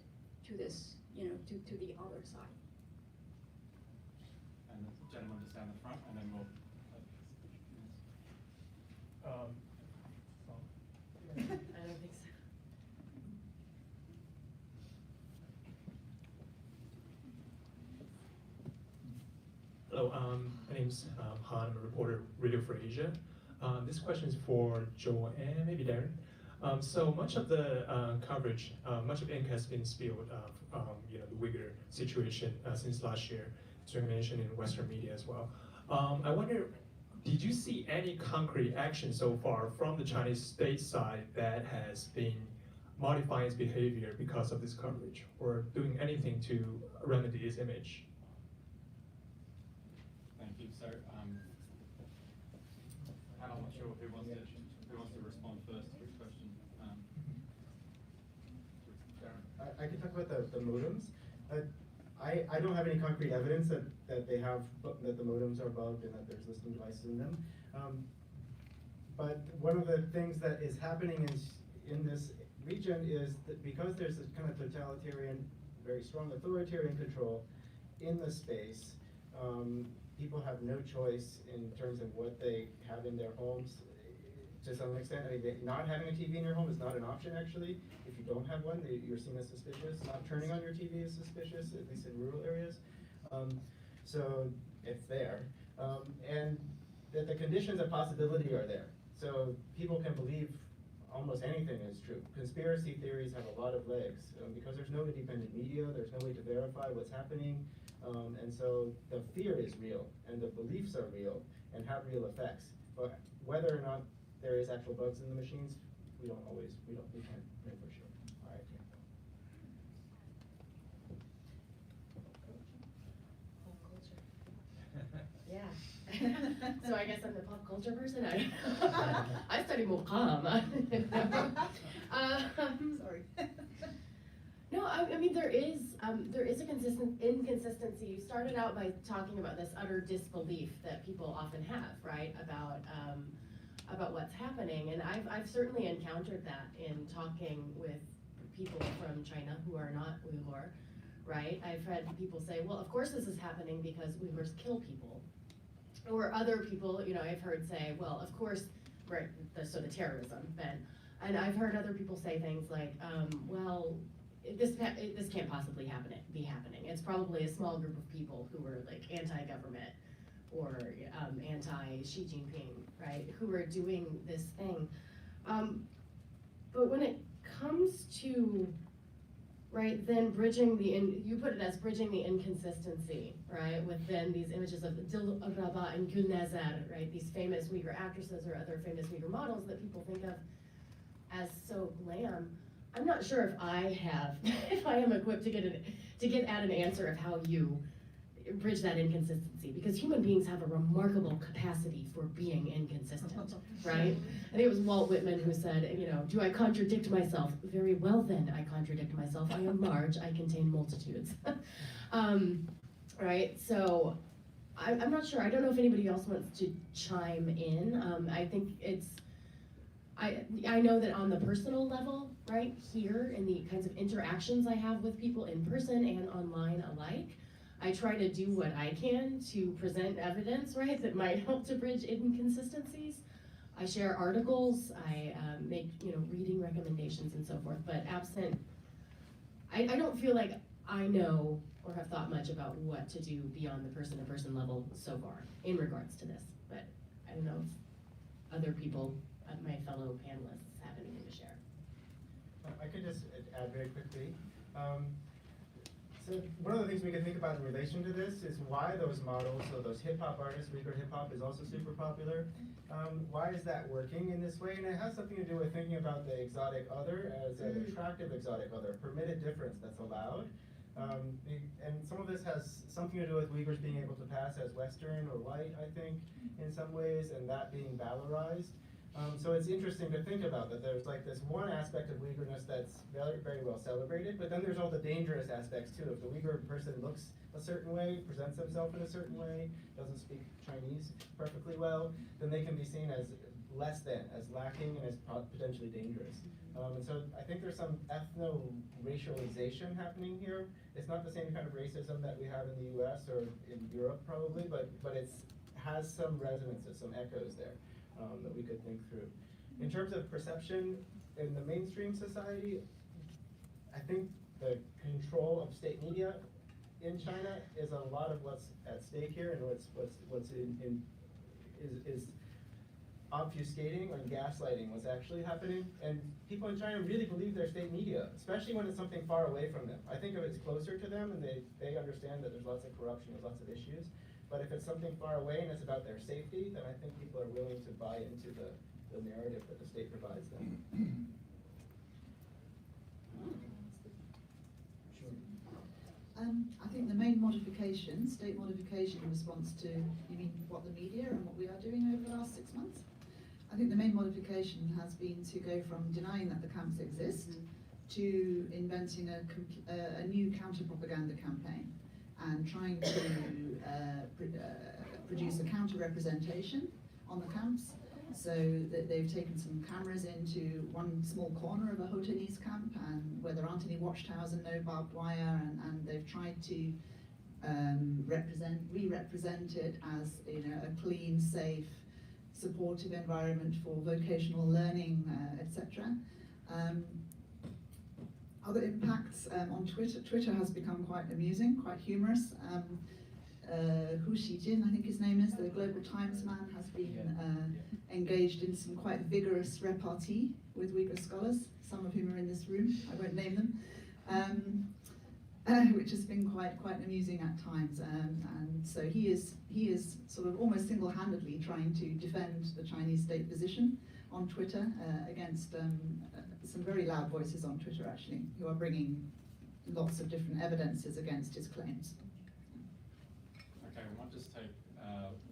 to this, to the other side. And the gentleman just down the front, and then we'll. I don't think so. Hello, my name's Han. I'm a reporter, Radio for Asia. This question is for Joe and maybe Darren. So much of the coverage, much of ink has been spilled of the Uyghur situation since last year. Discrimination in Western media as well. I wonder, did you see any concrete action so far from the Chinese state side that has been modifying its behavior because of this coverage, or doing anything to remedy its image? Thank you. So, I'm not sure who wants to respond first to which question. Darren? I can talk about the modems. I don't have any concrete evidence that the modems are bugged and that there's listening devices in them. But one of the things that is happening in this region is that because there's this kind of totalitarian, very strong authoritarian control in the space, people have no choice in terms of what they have in their homes. To some extent, I mean, not having a TV in your home is not an option, actually. If you don't have one, you're seen as suspicious. Not turning on your TV is suspicious, at least in rural areas. So it's there. And that the conditions of possibility are there. So people can believe almost anything is true. Conspiracy theories have a lot of legs. Because there's no independent media, there's no way to verify what's happening. And so the fear is real, and the beliefs are real, and have real effects. But whether or not there is actual bugs in the machines, we can't know for sure. All right. Pop culture. Yeah. So I guess I'm the pop culture person. I study Muqam. Sorry. No, I mean there is a consistent inconsistency. You started out by talking about this utter disbelief that people often have, right, about what's happening, and I've certainly encountered that in talking with people from China who are not Uyghur, right? I've had people say, well, of course this is happening because Uyghurs kill people, or other people, I've heard say, well, of course, right, so the terrorism, and I've heard other people say things like, well, this can't possibly be happening. It's probably a small group of people who are like anti-government or anti-Xi Jinping, right, who are doing this thing. But when it comes to, right, then you put it as bridging the inconsistency, right, with then these images of Dilraba and Gulnazar, right, these famous Uyghur actresses or other famous Uyghur models that people think of as so glam. I'm not sure if I am equipped to get at an answer of how you bridge that inconsistency, because human beings have a remarkable capacity for being inconsistent, right? I think it was Walt Whitman who said, do I contradict myself? Very well then, I contradict myself. I am large, I contain multitudes. Right, so I'm not sure. I don't know if anybody else wants to chime in. I think I know that on the personal level, right, here in the kinds of interactions I have with people in person and online alike, I try to do what I can to present evidence, right, that might help to bridge inconsistencies. I share articles, I make, reading recommendations and so forth, but absent, I don't feel like I know or have thought much about what to do beyond the person-to-person level so far in regards to this, but I don't know if other people, my fellow panelists, have anything to share. I could just add very quickly. So one of the things we can think about in relation to this is why those models, so those hip hop artists, Uyghur hip hop is also super popular. Why is that working in this way? And it has something to do with thinking about the exotic other as an attractive exotic other, a permitted difference that's allowed. And some of this has something to do with Uyghurs being able to pass as Western or white, I think, in some ways, and that being valorized. So it's interesting to think about that there's like this one aspect of Uyghurness that's very, very well celebrated, but then there's all the dangerous aspects too. If the Uyghur person looks a certain way, presents themselves in a certain way, doesn't speak Chinese perfectly well, then they can be seen as less than, as lacking, and as potentially dangerous. And so I think there's some ethno-racialization happening here. It's not the same kind of racism that we have in the US or in Europe probably, but it has some resonances, some echoes there. That we could think through. In terms of perception in the mainstream society, I think the control of state media in China is a lot of what's at stake here, and what's is obfuscating and gaslighting what's actually happening. And people in China really believe their state media, especially when it's something far away from them. I think if it's closer to them and they understand that there's lots of corruption, there's lots of issues. But if it's something far away and it's about their safety, then I think people are willing to buy into the narrative that the state provides them. I think the main modification, state modification in response to, you mean what the media and what we are doing over the last 6 months? I think the main modification has been to go from denying that the camps exist to inventing a new counter-propaganda campaign and trying to produce a counter-representation on the camps. So that they've taken some cameras into one small corner of a Hotanese camp, and where there aren't any watchtowers and no barbed wire, and they've tried to re-represent it as, you know, a clean, safe, supportive environment for vocational learning, etc. Other impacts on Twitter. Twitter has become quite amusing, quite humorous. Hu Xijin, I think his name is, the Global Times man, has been engaged in some quite vigorous repartee with Uyghur scholars, some of whom are in this room, I won't name them, which has been quite amusing at times. And so he is sort of almost single-handedly trying to defend the Chinese state position on Twitter against some very loud voices on Twitter, actually, who are bringing lots of different evidences against his claims. Okay, we might just take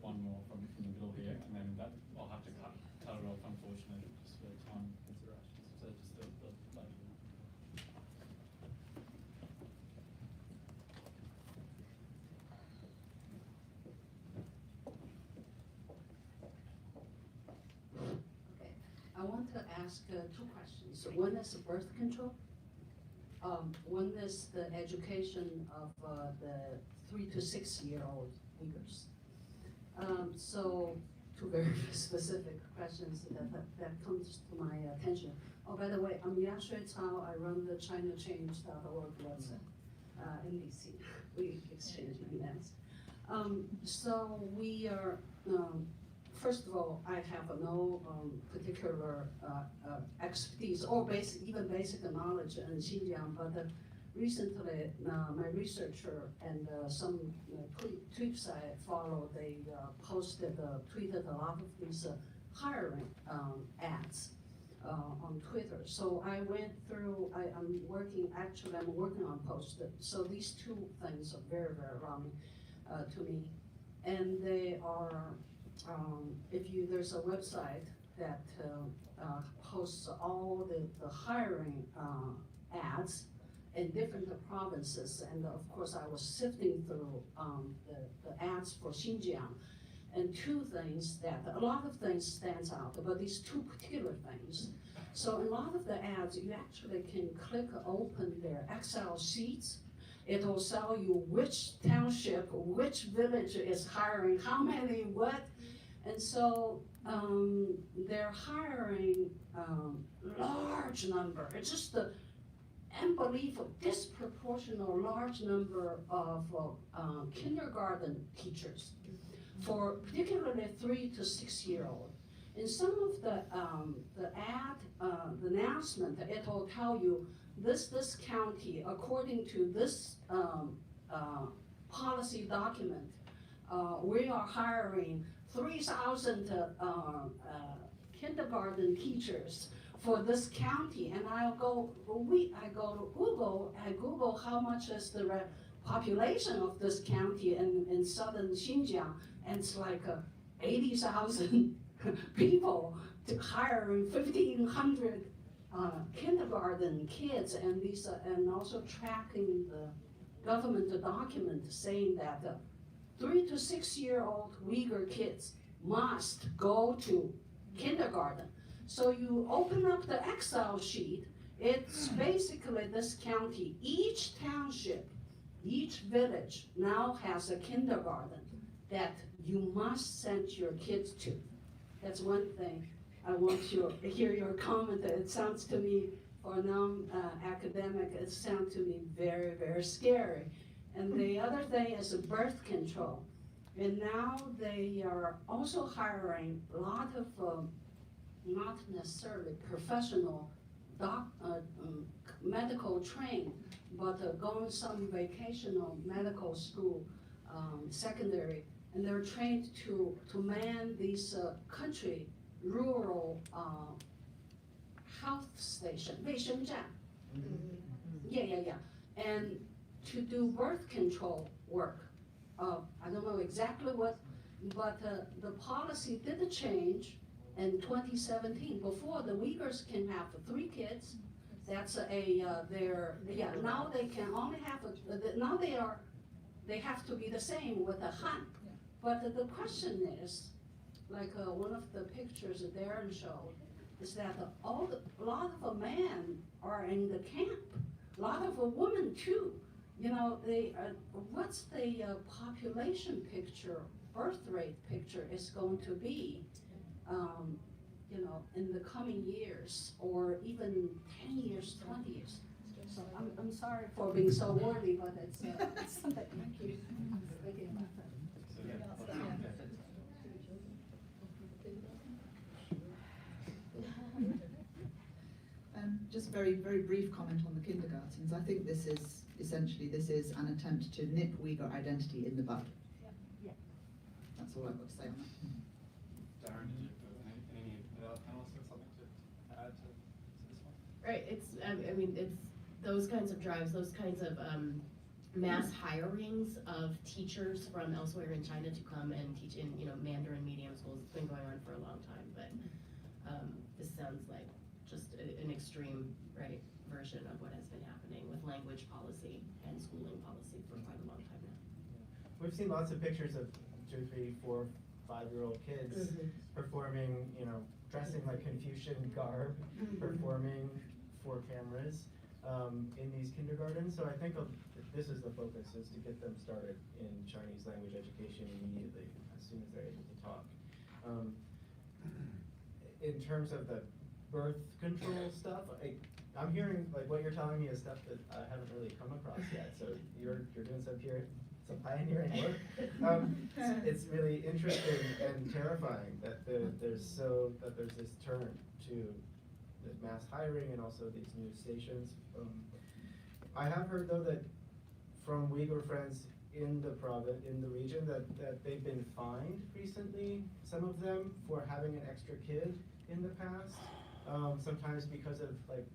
one more from the middle here, and then that I'll have to cut it off, unfortunately, just for time considerations. So just the lady. Okay, I want to ask two questions. One is birth control. One is the education of the 3 to 6 year old Uyghurs. So two very specific questions that comes to my attention. Oh, by the way, I'm Ya Shui Cao. I run the ChinaChange.org website in DC. We exchange emails. So we are, first of all, I have no particular expertise or even basic knowledge in Xinjiang, but recently my researcher and some tweets I follow, they tweeted a lot of these hiring ads on Twitter. So I went through, I'm working on posts. So these two things are very, very alarming to me. And they are, there's a website that hosts all the hiring ads in different provinces, and of course I was sifting through the ads for Xinjiang, and two things that, a lot of things stands out, but these two particular things. So a lot of the ads, you actually can click open their Excel sheets. It'll tell you which township, which village is hiring, how many, what. And so they're hiring large number. It's just the unbelievable, disproportionate proportion or large number of kindergarten teachers for particularly 3 to 6 year old. In some of the announcement, it will tell you this county, according to this policy document, we are hiring 3,000 kindergarten teachers for this county, and I go to Google, I Google how much is the population of this county in southern Xinjiang, and it's like 80,000 people to hiring 1,500 kindergarten kids, and these and also tracking the government document saying that 3 to 6 year old Uyghur kids must go to kindergarten. So you open up the Excel sheet, it's basically this county, each township, each village now has a kindergarten that you must send your kids to. That's one thing I want to hear your comment. It sounds to me, for a non-academic, it sounds to me very, very scary. And the other thing is birth control. And now they are also hiring a lot of not necessarily professional medical trained, but going some vocational medical school, secondary, and they're trained to man these country rural health station, 卫生站. Yeah. And to do birth control work. I don't know exactly what, but the policy did change in 2017. Before, the Uyghurs can have 3 kids. That's now they can only have, now they have to be the same with a Han. But the question is, like one of the pictures Darren showed, is that a lot of men are in the camp, a lot of women too. You know, what's the population picture, birth rate picture is going to be, you know, in the coming years, or even 10 years, 20 years. So I'm sorry for being so wordy, but it's something. Thank you. Thinking about that. Just very, very brief comment on the kindergartens. I think this is essentially an attempt to nip Uyghur identity in the bud. Yeah. That's all I've got to say on that. Darren, did you have any other panelists have something to add to this one? Right, I mean, it's those kinds of drives, those kinds of mass hirings of teachers from elsewhere in China to come and teach in, you know, Mandarin medium schools. It's been going on for a long time, but this sounds like just an extreme, right, version of what has been happening with language policy and schooling policy for quite a long time now. We've seen lots of pictures of 2, 3, 4, 5-year-old kids performing, you know, dressing like Confucian garb, performing for cameras in these kindergartens. So I think this is the focus, is to get them started in Chinese language education immediately, as soon as they're able to talk. In terms of the birth control stuff, I'm hearing, like, what you're telling me is stuff that I haven't really come across yet. So you're doing some pioneering work. It's really interesting and terrifying that there's this turn to the mass hiring and also these new stations. I have heard though that from Uyghur friends in the region that they've been fined recently, some of them, for having an extra kid in the past. Sometimes because of, like,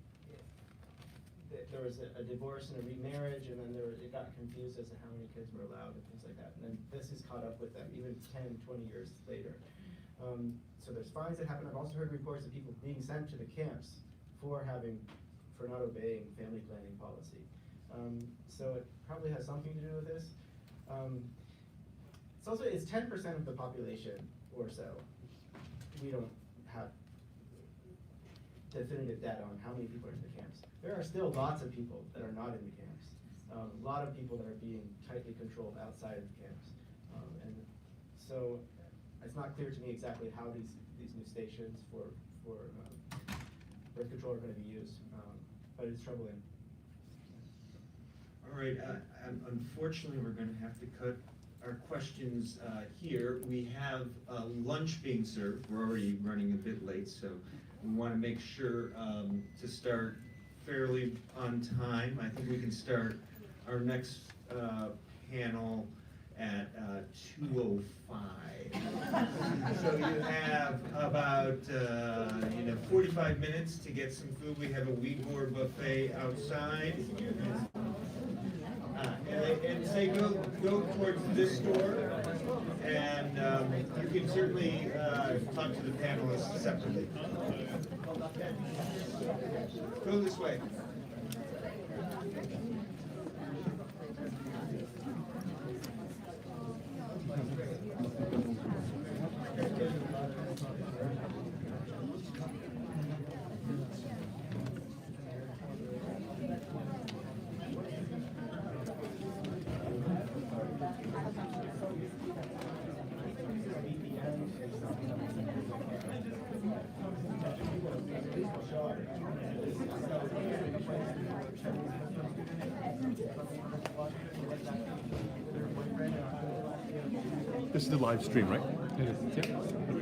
there was a divorce and a remarriage, and then it got confused as to how many kids were allowed and things like that. And then this has caught up with them even 10, 20 years later. So there's fines that happen. I've also heard reports of people being sent to the camps for not obeying family planning policy. So it probably has something to do with this. It's 10% of the population or so. We don't have definitive data on how many people are in the camps. There are still lots of people that are not in the camps. A lot of people that are being tightly controlled outside of the camps. And so it's not clear to me exactly how these new stations for birth control are going to be used, but it's troubling. All right, unfortunately, we're gonna have to cut our questions here. We have lunch being served. We're already running a bit late, so we wanna make sure to start fairly on time. I think we can start our next panel at 2:05. So you have about 45 minutes to get some food. We have a Uyghur buffet outside. And say go towards this door, and you can certainly talk to the panelists separately. Go this way. This is the live stream, right? It is. Yeah.